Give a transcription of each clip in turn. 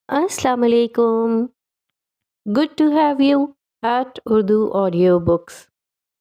Assalamu alaikum. Good to have you at Urdu Audio Books.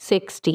60।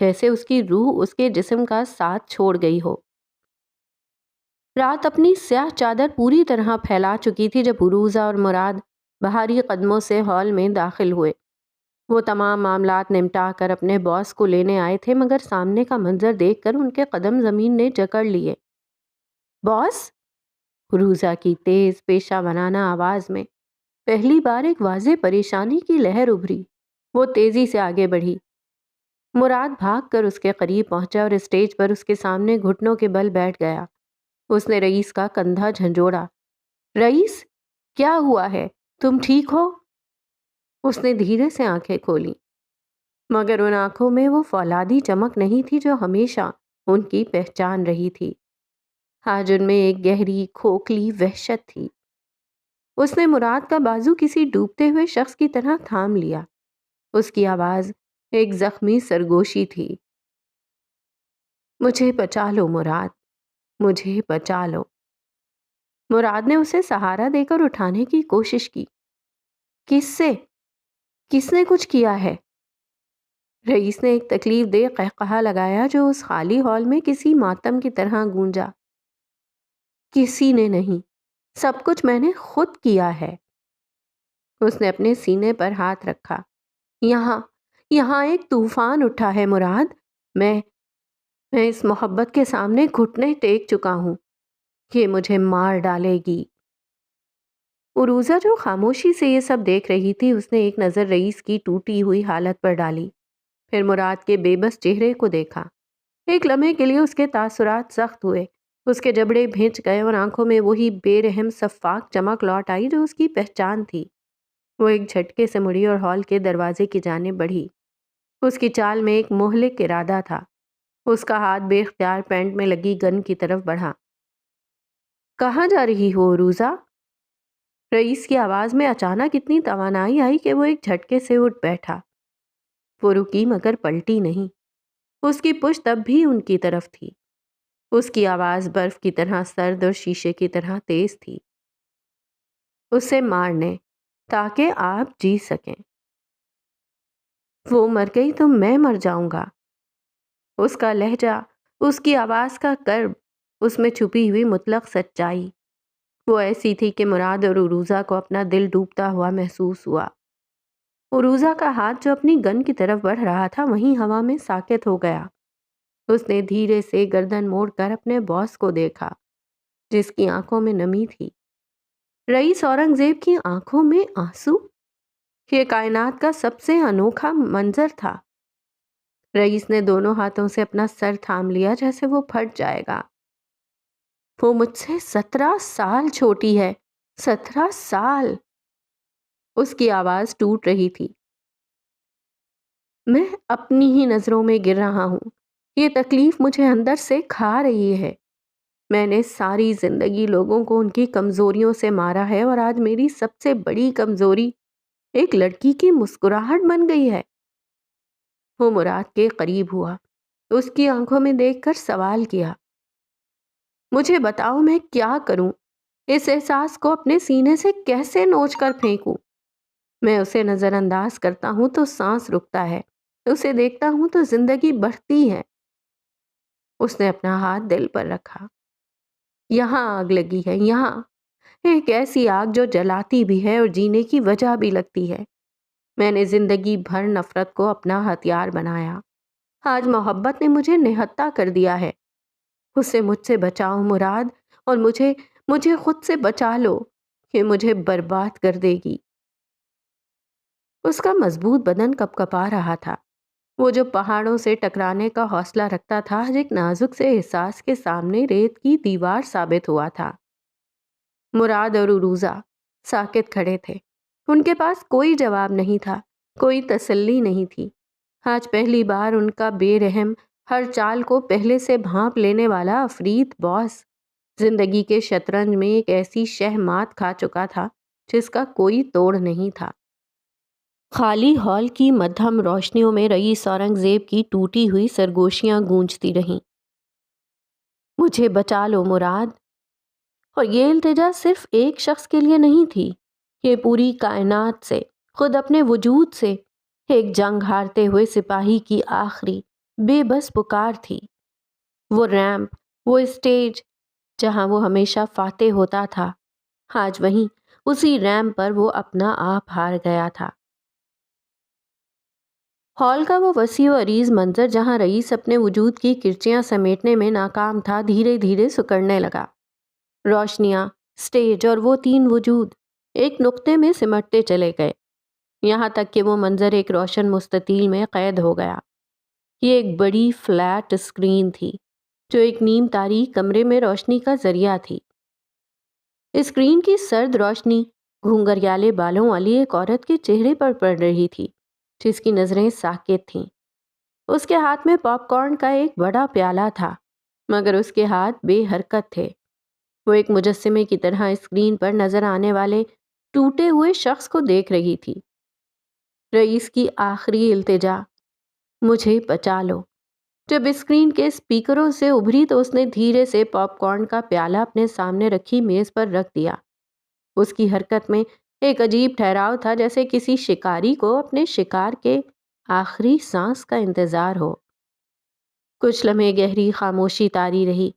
جیسے اس کی روح اس کے جسم کا ساتھ چھوڑ گئی ہو۔ رات اپنی سیاہ چادر پوری طرح پھیلا چکی تھی جب عروضہ اور مراد بھاری قدموں سے ہال میں داخل ہوئے۔ وہ تمام معاملات نمٹا کر اپنے باس کو لینے آئے تھے، مگر سامنے کا منظر دیکھ کر ان کے قدم زمین نے جکڑ لیے۔ باس؟ عروضہ کی تیز پیشہ ورانہ آواز میں پہلی بار ایک واضح پریشانی کی لہر ابھری۔ وہ تیزی سے آگے بڑھی۔ مراد بھاگ کر اس کے قریب پہنچا اور اسٹیج پر اس کے سامنے گھٹنوں کے بل بیٹھ گیا۔ اس نے رئیس کا کندھا جھنجھوڑا۔ رئیس، کیا ہوا ہے؟ تم ٹھیک ہو؟ اس نے دھیرے سے آنکھیں کھولی، مگر ان آنکھوں میں وہ فولادی چمک نہیں تھی جو ہمیشہ ان کی پہچان رہی تھی۔ آج ان میں ایک گہری کھوکھلی وحشت تھی۔ اس نے مراد کا بازو کسی ڈوبتے ہوئے شخص کی طرح تھام لیا۔ اس کی آواز ایک زخمی سرگوشی تھی۔ مجھے بچا لو مراد، مجھے بچا لو۔ مراد نے اسے سہارا دے کر اٹھانے کی کوشش کی۔ کس سے؟ کس نے کچھ کیا ہے؟ رئیس نے ایک تکلیف دہ قہقہا لگایا جو اس خالی ہال میں کسی ماتم کی طرح گونجا۔ کسی نے نہیں، سب کچھ میں نے خود کیا ہے۔ اس نے اپنے سینے پر ہاتھ رکھا۔ یہاں ایک طوفان اٹھا ہے مراد۔ میں اس محبت کے سامنے گھٹنے ٹیک چکا ہوں۔ یہ مجھے مار ڈالے گی۔ عروضہ جو خاموشی سے یہ سب دیکھ رہی تھی، اس نے ایک نظر رئیس کی ٹوٹی ہوئی حالت پر ڈالی، پھر مراد کے بے بس چہرے کو دیکھا۔ ایک لمحے کے لیے اس کے تاثرات سخت ہوئے، اس کے جبڑے بھینچ گئے اور آنکھوں میں وہی بے رحم شفاف چمک لوٹ آئی جو اس کی پہچان تھی۔ وہ ایک جھٹکے سے مڑی اور ہال کے دروازے کی جانب بڑھی۔ اس کی چال میں ایک مہلک ارادہ تھا۔ اس کا ہاتھ بے اختیار پینٹ میں لگی گن کی طرف بڑھا۔ کہاں جا رہی ہو عروضہ؟ رئیس کی آواز میں اچانک اتنی توانائی آئی کہ وہ ایک جھٹکے سے اٹھ بیٹھا۔ وہ رکی مگر پلٹی نہیں۔ اس کی پشت اب بھی ان کی طرف تھی۔ اس کی آواز برف کی طرح سرد اور شیشے کی طرح تیز تھی۔ اسے مارنے تاکہ آپ جی سکیں۔ وہ مر گئی تو میں مر جاؤں گا۔ اس کا لہجہ، اس کی آواز کا کرب، اس میں چھپی ہوئی مطلق سچائی، وہ ایسی تھی کہ مراد اور عروضہ کو اپنا دل ڈوبتا ہوا محسوس ہوا۔ عروضہ کا ہاتھ جو اپنی گن کی طرف بڑھ رہا تھا وہیں ہوا میں ساکت ہو گیا۔ اس نے دھیرے سے گردن موڑ کر اپنے باس کو دیکھا جس کی آنکھوں میں نمی تھی۔ رئیس اورنگزیب کی آنکھوں میں آنسو؟ یہ کائنات کا سب سے انوکھا منظر تھا۔ رئیس نے دونوں ہاتھوں سے اپنا سر تھام لیا جیسے وہ پھٹ جائے گا۔ وہ مجھ سے 17 سال چھوٹی ہے، 17 سال۔ اس کی آواز ٹوٹ رہی تھی۔ میں اپنی ہی نظروں میں گر رہا ہوں۔ یہ تکلیف مجھے اندر سے کھا رہی ہے۔ میں نے ساری زندگی لوگوں کو ان کی کمزوریوں سے مارا ہے اور آج میری سب سے بڑی کمزوری ایک لڑکی کی مسکراہٹ بن گئی ہے۔ وہ مراد کے قریب ہوا، اس کی آنکھوں میں دیکھ کر سوال کیا، مجھے بتاؤ میں کیا کروں؟ اس احساس کو اپنے سینے سے کیسے نوچ کر پھینکوں؟ میں اسے نظر انداز کرتا ہوں تو سانس رکتا ہے، اسے دیکھتا ہوں تو زندگی بڑھتی ہے۔ اس نے اپنا ہاتھ دل پر رکھا۔ یہاں آگ لگی ہے، یہاں ایک ایسی آگ جو جلاتی بھی ہے اور جینے کی وجہ بھی لگتی ہے۔ میں نے زندگی بھر نفرت کو اپنا ہتھیار بنایا، آج محبت نے مجھے نہتہ کر دیا ہے۔ اسے مجھ سے بچاؤ مراد، اور مجھے خود سے بچا لو، یہ مجھے برباد کر دے گی۔ اس کا مضبوط بدن کپ کپا رہا تھا۔ وہ جو پہاڑوں سے ٹکرانے کا حوصلہ رکھتا تھا آج ایک نازک سے احساس کے سامنے ریت کی دیوار ثابت ہوا تھا۔ مراد اور عروضہ ساکت کھڑے تھے۔ ان کے پاس کوئی جواب نہیں تھا، کوئی تسلی نہیں تھی۔ آج پہلی بار ان کا بے رحم ہر چال کو پہلے سے بھانپ لینے والا افریت باس زندگی کے شطرنج میں ایک ایسی شہ مات کھا چکا تھا جس کا کوئی توڑ نہیں تھا۔ خالی ہال کی مدھم روشنیوں میں رئیس اورنگزیب کی ٹوٹی ہوئی سرگوشیاں گونجتی رہیں، مجھے بچا لو مراد۔ اور یہ التجا صرف ایک شخص کے لیے نہیں تھی، یہ پوری کائنات سے، خود اپنے وجود سے، ایک جنگ ہارتے ہوئے سپاہی کی آخری بے بس پکار تھی۔ وہ ریمپ، وہ اسٹیج جہاں وہ ہمیشہ فاتح ہوتا تھا، آج وہیں اسی ریمپ پر وہ اپنا آپ ہار گیا تھا۔ ہال کا وہ وسیع و عریض منظر جہاں رئیس اپنے وجود کی کرچیاں سمیٹنے میں ناکام تھا، دھیرے دھیرے سکڑنے لگا۔ روشنیاں، سٹیج اور وہ تین وجود ایک نقطے میں سمٹتے چلے گئے، یہاں تک کہ وہ منظر ایک روشن مستطیل میں قید ہو گیا۔ یہ ایک بڑی فلیٹ اسکرین تھی جو ایک نیم تاریک کمرے میں روشنی کا ذریعہ تھی۔ اسکرین کی سرد روشنی گھنگریالے بالوں والی ایک عورت کے چہرے پر پڑ رہی تھی جس کی نظریں ساکت تھیں۔ اس کے ہاتھ میں پاپ کارن کا ایک بڑا پیالہ تھا، مگر اس کے ہاتھ بے حرکت تھے۔ وہ ایک مجسمے کی طرح اسکرین پر نظر آنے والے ٹوٹے ہوئے شخص کو دیکھ رہی تھی۔ رئیس کی آخری التجا، مجھے بچا لو، جب اسکرین کے اسپیکروں سے ابھری تو اس نے دھیرے سے پاپ کارن کا پیالہ اپنے سامنے رکھی میز پر رکھ دیا۔ اس کی حرکت میں ایک عجیب ٹھہراؤ تھا، جیسے کسی شکاری کو اپنے شکار کے آخری سانس کا انتظار ہو۔ کچھ لمحے گہری خاموشی طاری رہی،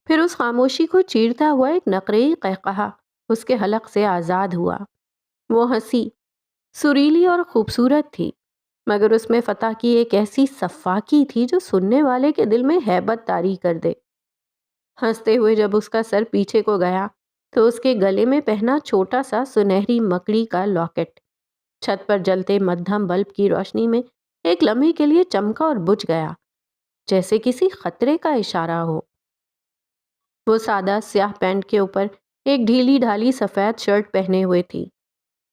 پھر اس خاموشی کو چیرتا ہوا ایک نقرئی قہقہا اس کے حلق سے آزاد ہوا۔ وہ ہنسی، سریلی اور خوبصورت تھی، مگر اس میں فتح کی ایک ایسی سفاکی تھی جو سننے والے کے دل میں ہیبت طاری کر دے۔ ہنستے ہوئے جب اس کا سر پیچھے کو گیا تو اس کے گلے میں پہنا چھوٹا سا سنہری مکڑی کا لاکٹ چھت پر جلتے مدھم بلب کی روشنی میں ایک لمحے کے لیے چمکا اور بجھ گیا، جیسے کسی خطرے کا اشارہ ہو۔ وہ سادہ سیاہ پینٹ کے اوپر ایک ڈھیلی ڈھالی سفید شرٹ پہنے ہوئے تھی۔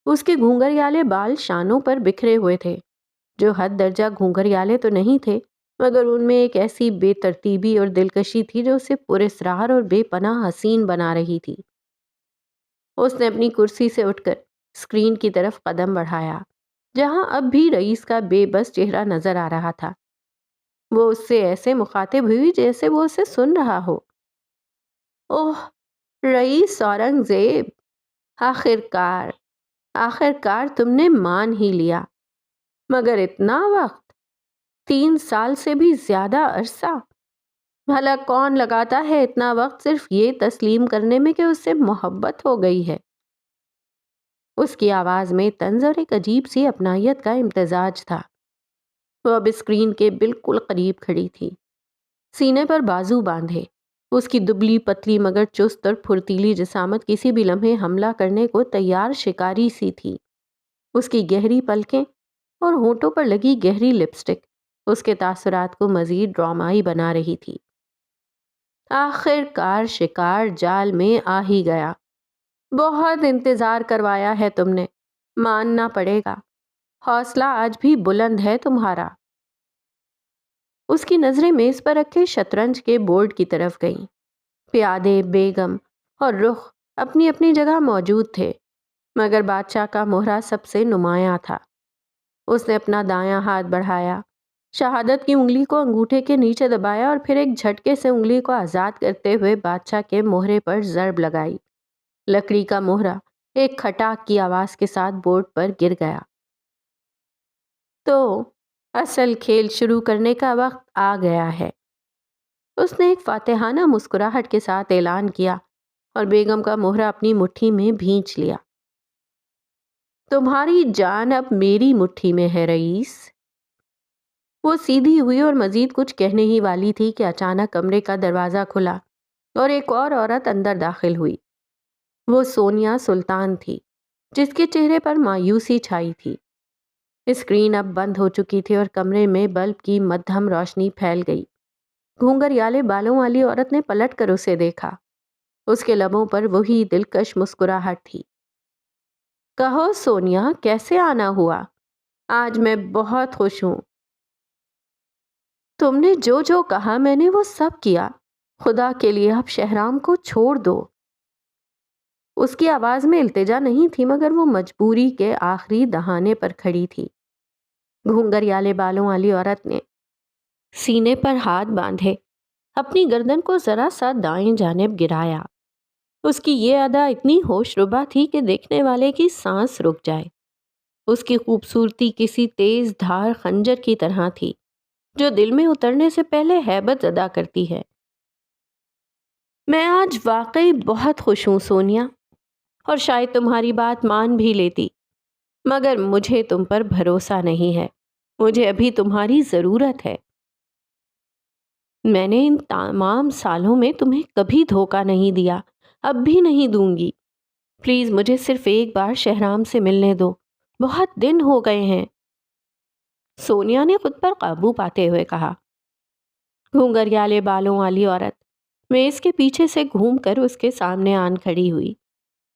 اس کے گھونگھریالے بال شانوں پر بکھرے ہوئے تھے، جو حد درجہ گھونگھریالے تو نہیں تھے، مگر ان میں ایک ایسی بے ترتیبی اور دلکشی تھی جو اسے پراسرار اور بے پناہ حسین بنا رہی تھی۔ اس نے اپنی کرسی سے اٹھ کر اسکرین کی طرف قدم بڑھایا، جہاں اب بھی رئیس کا بے بس چہرہ نظر آ رہا تھا۔ وہ اس سے ایسے مخاطب ہوئی جیسے وہ اسے سن رہا ہو۔ اوہ رئیس اورنگزیب، آخر کار تم نے مان ہی لیا، مگر اتنا وقت، 3 سال سے بھی زیادہ عرصہ، بھلا کون لگاتا ہے اتنا وقت صرف یہ تسلیم کرنے میں کہ اس سے محبت ہو گئی ہے؟ اس کی آواز میں طنز اور ایک عجیب سی اپنائیت کا امتزاج تھا۔ وہ اب اسکرین کے بالکل قریب کھڑی تھی، سینے پر بازو باندھے۔ اس کی دبلی پتلی مگر چست اور پھرتیلی جسامت کسی بھی لمحے حملہ کرنے کو تیار شکاری سی تھی۔ اس کی گہری پلکیں اور ہونٹوں پر لگی گہری لپسٹک اس کے تاثرات کو مزید ڈرامائی بنا رہی تھی۔ آخر کار شکار جال میں آ ہی گیا، بہت انتظار کروایا ہے تم نے، ماننا پڑے گا، حوصلہ آج بھی بلند ہے تمہارا۔ اس کی نظریں میز پر رکھے شطرنج کے بورڈ کی طرف گئیں۔ پیادے، بیگم اور رخ اپنی اپنی جگہ موجود تھے، مگر بادشاہ کا مہرہ سب سے نمایاں تھا۔ اس نے اپنا دایاں ہاتھ بڑھایا، شہادت کی انگلی کو انگوٹھے کے نیچے دبایا اور پھر ایک جھٹکے سے انگلی کو آزاد کرتے ہوئے بادشاہ کے مہرے پر ضرب لگائی۔ لکڑی کا مہرہ ایک کھٹاک کی آواز کے ساتھ بورڈ پر گر گیا۔ تو اصل کھیل شروع کرنے کا وقت آ گیا ہے، اس نے ایک فاتحانہ مسکراہٹ کے ساتھ اعلان کیا اور بیگم کا مہرہ اپنی مٹھی میں بھینچ لیا۔ تمہاری جان اب میری مٹھی میں ہے رئیس۔ وہ سیدھی ہوئی اور مزید کچھ کہنے ہی والی تھی کہ اچانک کمرے کا دروازہ کھلا اور ایک اور عورت اندر داخل ہوئی۔ وہ سونیا سلطان تھی، جس کے چہرے پر مایوسی چھائی تھی۔ اسکرین اب بند ہو چکی تھی اور کمرے میں بلب کی مدھم روشنی پھیل گئی۔ گھونگریالے بالوں والی عورت نے پلٹ کر اسے دیکھا، اس کے لبوں پر وہی دلکش مسکراہٹ تھی۔ کہو سونیا، کیسے آنا ہوا؟ آج میں بہت خوش ہوں۔ تم نے جو جو کہا میں نے وہ سب کیا، خدا کے لیے اب شہرام کو چھوڑ دو۔ اس کی آواز میں التجا نہیں تھی، مگر وہ مجبوری کے آخری دہانے پر کھڑی تھی۔ گھونگریالے بالوں والی عورت نے سینے پر ہاتھ باندھے اپنی گردن کو ذرا سا دائیں جانب گرایا۔ اس کی یہ ادا اتنی ہوش ربا تھی کہ دیکھنے والے کی سانس رک جائے۔ اس کی خوبصورتی کسی تیز دھار خنجر کی طرح تھی، جو دل میں اترنے سے پہلے ہیبت ادا کرتی ہے۔ میں آج واقعی بہت خوش ہوں سونیا، اور شاید تمہاری بات مان بھی لیتی، مگر مجھے تم پر بھروسہ نہیں ہے۔ مجھے ابھی تمہاری ضرورت ہے۔ میں نے ان تمام سالوں میں تمہیں کبھی دھوکہ نہیں دیا، اب بھی نہیں دوں گی۔ پلیز مجھے صرف ایک بار شہرام سے ملنے دو، بہت دن ہو گئے ہیں۔ سونیا نے خود پر قابو پاتے ہوئے کہا۔ گھنگریالے بالوں والی عورت میز کے پیچھے سے گھوم کر اس کے سامنے آن کھڑی ہوئی۔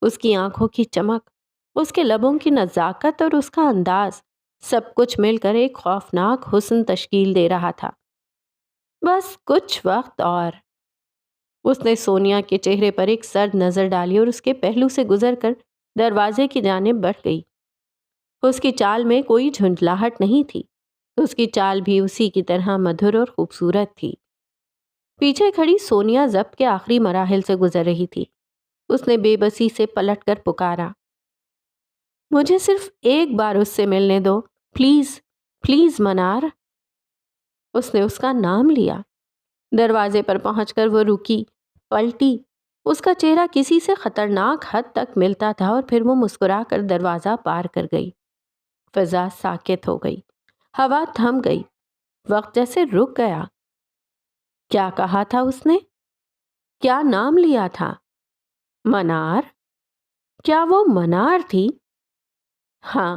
اس کی آنکھوں کی چمک، اس کے لبوں کی نزاکت اور اس کا انداز، سب کچھ مل کر ایک خوفناک حسن تشکیل دے رہا تھا۔ بس کچھ وقت اور۔ اس نے سونیا کے چہرے پر ایک سرد نظر ڈالی اور اس کے پہلو سے گزر کر دروازے کی جانب بڑھ گئی۔ اس کی چال میں کوئی جھنجھلاہٹ نہیں تھی، اس کی چال بھی اسی کی طرح مدھر اور خوبصورت تھی۔ پیچھے کھڑی سونیا ضبط کے آخری مراحل سے گزر رہی تھی۔ اس نے بے بسی سے پلٹ کر پکارا، مجھے صرف ایک بار اس سے ملنے دو، پلیز پلیز منار۔ اس نے اس کا نام لیا۔ دروازے پر پہنچ کر وہ رکی، پلٹی۔ اس کا چہرہ کسی سے خطرناک حد تک ملتا تھا اور پھر وہ مسکرا کر دروازہ پار کر گئی۔ فضا ساکت ہو گئی، ہوا تھم گئی، وقت جیسے رک گیا۔ کیا کہا تھا اس نے؟ کیا نام لیا تھا؟ منار؟ کیا وہ منار تھی؟ ہاں،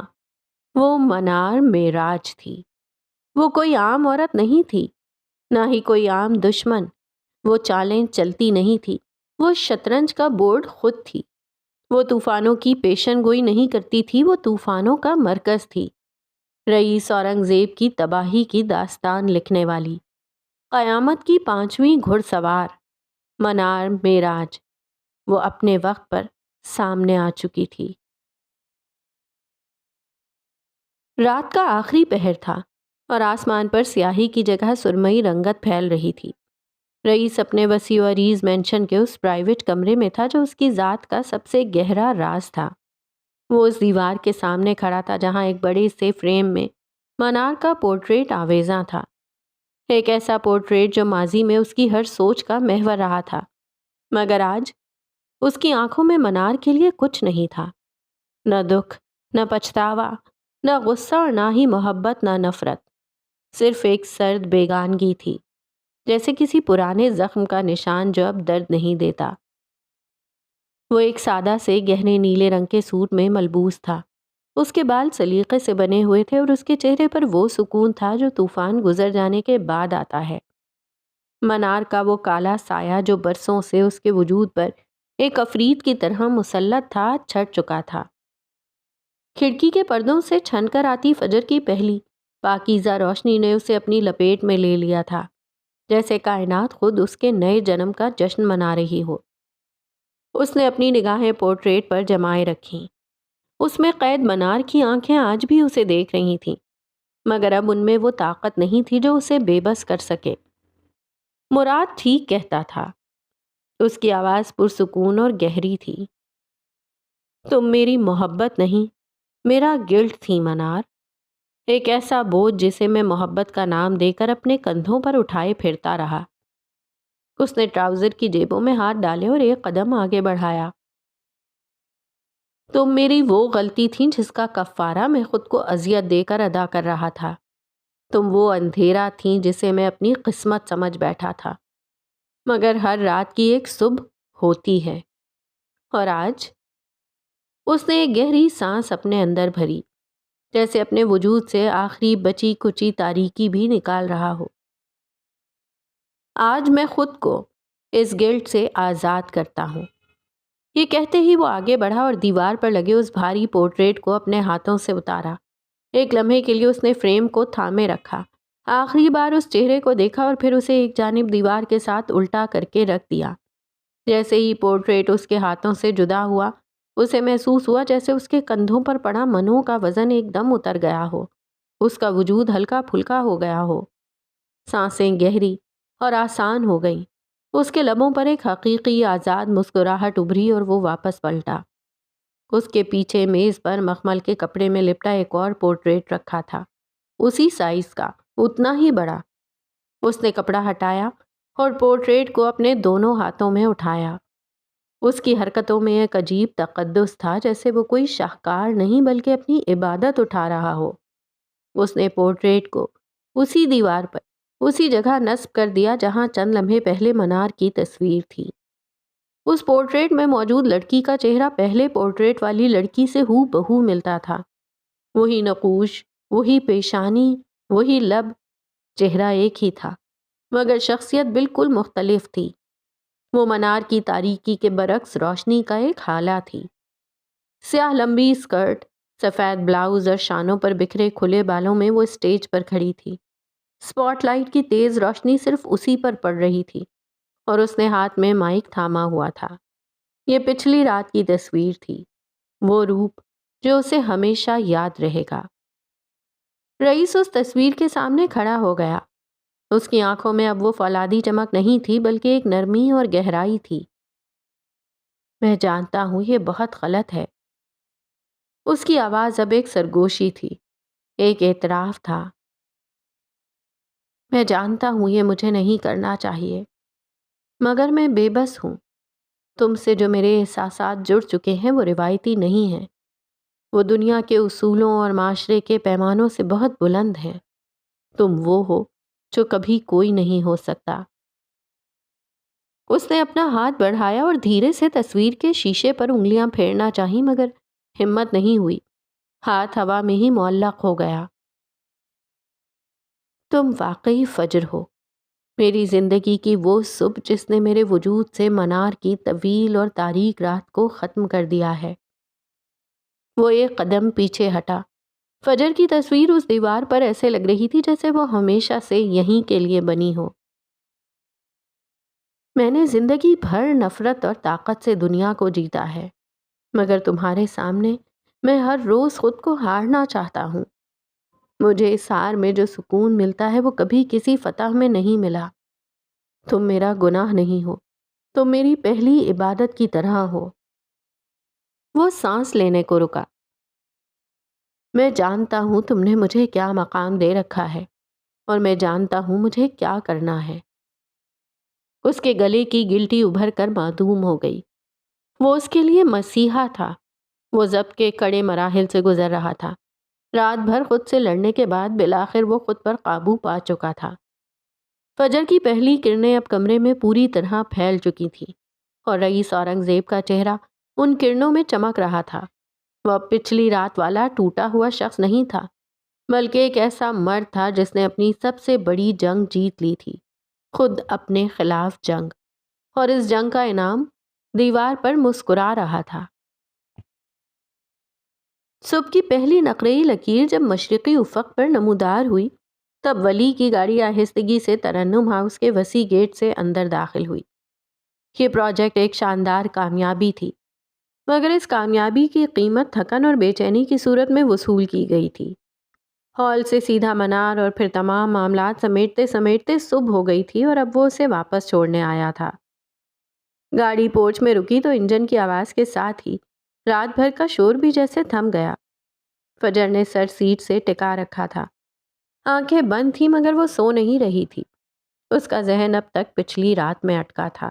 وہ منار معراج تھی۔ وہ کوئی عام عورت نہیں تھی، نہ ہی کوئی عام دشمن۔ وہ چالیں چلتی نہیں تھی، وہ شطرنج کا بورڈ خود تھی۔ وہ طوفانوں کی پیشن گوئی نہیں کرتی تھی، وہ طوفانوں کا مرکز تھی۔ رئیس اورنگزیب کی تباہی کی داستان لکھنے والی، قیامت کی 5ویں گھڑ سوار، منار معراج، وہ اپنے وقت پر سامنے آ چکی تھی۔ رات کا آخری پہر تھا اور آسمان پر سیاہی کی جگہ سرمئی رنگت پھیل رہی تھی۔ رئیس اپنے وسیع و عریض مینشن کے اس پرائیویٹ کمرے میں تھا جو اس کی ذات کا سب سے گہرا راز تھا۔ وہ اس دیوار کے سامنے کھڑا تھا جہاں ایک بڑے سے فریم میں منار کا پورٹریٹ آویزاں تھا، ایک ایسا پورٹریٹ جو ماضی میں اس کی ہر سوچ کا محور رہا تھا، مگر آج اس کی آنکھوں میں منار کے لیے کچھ نہیں تھا، نہ دکھ، نہ پچھتاوا، نہ غصہ اور نہ ہی محبت، نہ نفرت، صرف ایک سرد بیگانگی تھی، جیسے کسی پرانے زخم کا نشان جو اب درد نہیں دیتا۔ وہ ایک سادہ سے گہرے نیلے رنگ کے سوٹ میں ملبوس تھا، اس کے بال سلیقے سے بنے ہوئے تھے اور اس کے چہرے پر وہ سکون تھا جو طوفان گزر جانے کے بعد آتا ہے۔ منار کا وہ کالا سایہ جو برسوں سے اس کے وجود پر ایک عفریت کی طرح مسلط تھا، چھٹ چکا تھا۔ کھڑکی کے پردوں سے چھن کر آتی فجر کی پہلی پاکیزہ روشنی نے اسے اپنی لپیٹ میں لے لیا تھا، جیسے کائنات خود اس کے نئے جنم کا جشن منا رہی ہو۔ اس نے اپنی نگاہیں پورٹریٹ پر جمائے رکھیں۔ اس میں قید منار کی آنکھیں آج بھی اسے دیکھ رہی تھیں، مگر اب ان میں وہ طاقت نہیں تھی جو اسے بے بس کر سکے۔ مراد ٹھیک کہتا تھا، اس کی آواز پرسکون اور گہری تھی۔ تم میری محبت نہیں، میرا گلٹ تھی منار، ایک ایسا بوجھ جسے میں محبت کا نام دے کر اپنے کندھوں پر اٹھائے پھرتا رہا۔ اس نے ٹراؤزر کی جیبوں میں ہاتھ ڈالے اور ایک قدم آگے بڑھایا۔ تم میری وہ غلطی تھی جس کا کفارہ میں خود کو اذیت دے کر ادا کر رہا تھا۔ تم وہ اندھیرا تھیں جسے میں اپنی قسمت سمجھ بیٹھا تھا، مگر ہر رات کی ایک صبح ہوتی ہے۔ اور آج؟ اس نے ایک گہری سانس اپنے اندر بھری، جیسے اپنے وجود سے آخری بچی کچی تاریکی بھی نکال رہا ہو۔ آج میں خود کو اس گلٹ سے آزاد کرتا ہوں۔ یہ کہتے ہی وہ آگے بڑھا اور دیوار پر لگے اس بھاری پورٹریٹ کو اپنے ہاتھوں سے اتارا۔ ایک لمحے کے لیے اس نے فریم کو تھامے رکھا، آخری بار اس چہرے کو دیکھا اور پھر اسے ایک جانب دیوار کے ساتھ الٹا کر کے رکھ دیا۔ جیسے ہی پورٹریٹ اس کے ہاتھوں سے جدا ہوا، اسے محسوس ہوا جیسے اس کے کندھوں پر پڑا منوں کا وزن ایک دم اتر گیا ہو، اس کا وجود ہلکا پھلکا ہو گیا ہو۔ سانسیں گہری اور آسان ہو گئیں، اس کے لبوں پر ایک حقیقی آزاد مسکراہٹ ابھری اور وہ واپس پلٹا۔ اس کے پیچھے میز پر مخمل کے کپڑے میں لپٹا ایک اور پورٹریٹ رکھا تھا، اسی سائز کا، اتنا ہی بڑا، اس نے کپڑا ہٹایا اور پورٹریٹ کو اپنے دونوں ہاتھوں میں اٹھایا۔ اس کی حرکتوں میں ایک عجیب تقدس تھا، جیسے وہ کوئی شاہکار نہیں بلکہ اپنی عبادت اٹھا رہا ہو۔ اس نے پورٹریٹ کو اسی دیوار پر اسی جگہ نصب کر دیا جہاں چند لمحے پہلے منار کی تصویر تھی۔ اس پورٹریٹ میں موجود لڑکی کا چہرہ پہلے پورٹریٹ والی لڑکی سے ہو بہو ملتا تھا۔ وہی نقوش، وہی پیشانی، وہی لب، چہرہ ایک ہی تھا مگر شخصیت بالکل مختلف تھی۔ وہ منار کی تاریکی کے برعکس روشنی کا ایک حالہ تھی۔ سیاہ لمبی اسکرٹ، سفید بلاؤز اور شانوں پر بکھرے کھلے بالوں میں وہ اسٹیج پر کھڑی تھی۔ اسپاٹ لائٹ کی تیز روشنی صرف اسی پر پڑ رہی تھی اور اس نے ہاتھ میں مائک تھاما ہوا تھا۔ یہ پچھلی رات کی تصویر تھی، وہ روپ جو اسے ہمیشہ یاد رہے گا۔ رئیس اس تصویر کے سامنے کھڑا ہو گیا۔ اس کی آنکھوں میں اب وہ فولادی چمک نہیں تھی بلکہ ایک نرمی اور گہرائی تھی۔ میں جانتا ہوں یہ بہت غلط ہے۔ اس کی آواز اب ایک سرگوشی تھی، ایک اعتراف تھا۔ میں جانتا ہوں یہ مجھے نہیں کرنا چاہیے، مگر میں بے بس ہوں۔ تم سے جو میرے احساسات جڑ چکے ہیں وہ روایتی نہیں ہیں، وہ دنیا کے اصولوں اور معاشرے کے پیمانوں سے بہت بلند ہیں۔ تم وہ ہو جو کبھی کوئی نہیں ہو سکتا۔ اس نے اپنا ہاتھ بڑھایا اور دھیرے سے تصویر کے شیشے پر انگلیاں پھیرنا چاہی مگر ہمت نہیں ہوئی۔ ہاتھ ہوا میں ہی معلق ہو گیا۔ تم واقعی فجر ہو، میری زندگی کی وہ صبح جس نے میرے وجود سے منار کی طویل اور تاریک رات کو ختم کر دیا ہے۔ وہ ایک قدم پیچھے ہٹا۔ فجر کی تصویر اس دیوار پر ایسے لگ رہی تھی جیسے وہ ہمیشہ سے یہیں کے لیے بنی ہو۔ میں نے زندگی بھر نفرت اور طاقت سے دنیا کو جیتا ہے، مگر تمہارے سامنے میں ہر روز خود کو ہارنا چاہتا ہوں۔ مجھے اس ہار میں جو سکون ملتا ہے وہ کبھی کسی فتح میں نہیں ملا۔ تم میرا گناہ نہیں ہو، تم میری پہلی عبادت کی طرح ہو۔ وہ سانس لینے کو رکا۔ میں جانتا ہوں تم نے مجھے کیا مقام دے رکھا ہے اور میں جانتا ہوں مجھے کیا کرنا ہے۔ اس کے گلے کی گلٹی ابھر کر معدوم ہو گئی۔ وہ اس کے لیے مسیحا تھا۔ وہ ضبط کے کڑے مراحل سے گزر رہا تھا۔ رات بھر خود سے لڑنے کے بعد بالآخر وہ خود پر قابو پا چکا تھا۔ فجر کی پہلی کرنیں اب کمرے میں پوری طرح پھیل چکی تھیں اور رئیس اورنگزیب کا چہرہ ان کرنوں میں چمک رہا تھا۔ وہ اب پچھلی رات والا ٹوٹا ہوا شخص نہیں تھا بلکہ ایک ایسا مرد تھا جس نے اپنی سب سے بڑی جنگ جیت لی تھی، خود اپنے خلاف جنگ، اور اس جنگ کا انعام دیوار پر مسکرا رہا تھا۔ صبح کی پہلی نقرئی لکیر جب مشرقی افق پر نمودار ہوئی تب ولی کی گاڑی آہستگی سے ترنم ہاؤس کے وسیع گیٹ سے اندر داخل ہوئی۔ یہ پروجیکٹ ایک شاندار کامیابی تھی مگر اس کامیابی کی قیمت تھکن اور بے چینی کی صورت میں وصول کی گئی تھی۔ ہال سے سیدھا منار اور پھر تمام معاملات سمیٹتے سمیٹتے صبح ہو گئی تھی اور اب وہ اسے واپس چھوڑنے آیا تھا۔ گاڑی پورچ میں رکی تو انجن کی آواز کے ساتھ ہی رات بھر کا شور بھی جیسے تھم گیا۔ فجر نے سر سیٹ سے ٹکا رکھا تھا۔ آنکھیں بند تھی مگر وہ سو نہیں رہی تھی۔ اس کا ذہن اب تک پچھلی رات میں اٹکا تھا۔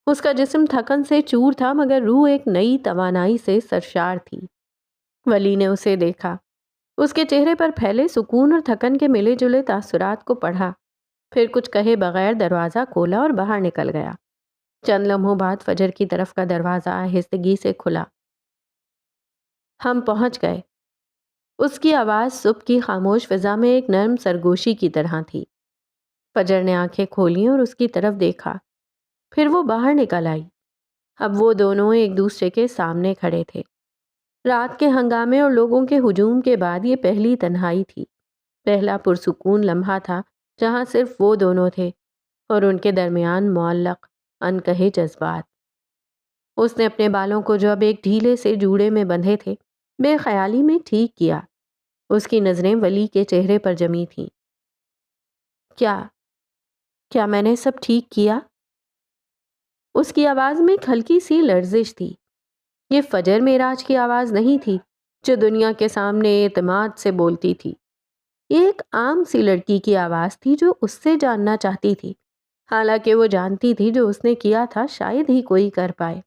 اس کا جسم تھکن سے چور تھا مگر روح ایک نئی توانائی سے سرشار تھی۔ ولی نے اسے دیکھا، اس کے چہرے پر پھیلے سکون اور تھکن کے ملے جلے تاثرات کو پڑھا، پھر کچھ کہے بغیر دروازہ کھولا اور باہر نکل گیا۔ چند لمحوں بعد فجر کی طرف کا دروازہ آہستگی سے کھلا۔ ہم پہنچ گئے۔ اس کی آواز صبح کی خاموش فضا میں ایک نرم سرگوشی کی طرح تھی۔ فجر نے آنکھیں کھولیں اور اس کی طرف دیکھا، پھر وہ باہر نکل آئی۔ اب وہ دونوں ایک دوسرے کے سامنے کھڑے تھے۔ رات کے ہنگامے اور لوگوں کے ہجوم کے بعد یہ پہلی تنہائی تھی، پہلا پرسکون لمحہ تھا جہاں صرف وہ دونوں تھے اور ان کے درمیان معلق انکہے جذبات۔ اس نے اپنے بالوں کو جو اب ایک ڈھیلے سے جوڑے میں بندھے تھے بے خیالی میں ٹھیک کیا۔ اس کی نظریں ولی کے چہرے پر جمی تھیں۔ کیا میں نے سب ٹھیک کیا؟ اس کی آواز میں ایک ہلکی سی لرزش تھی۔ یہ فجر معراج کی آواز نہیں تھی جو دنیا کے سامنے اعتماد سے بولتی تھی۔ یہ ایک عام سی لڑکی کی آواز تھی جو اس سے جاننا چاہتی تھی، حالانکہ وہ جانتی تھی جو اس نے کیا تھا شاید ہی کوئی کر پائے،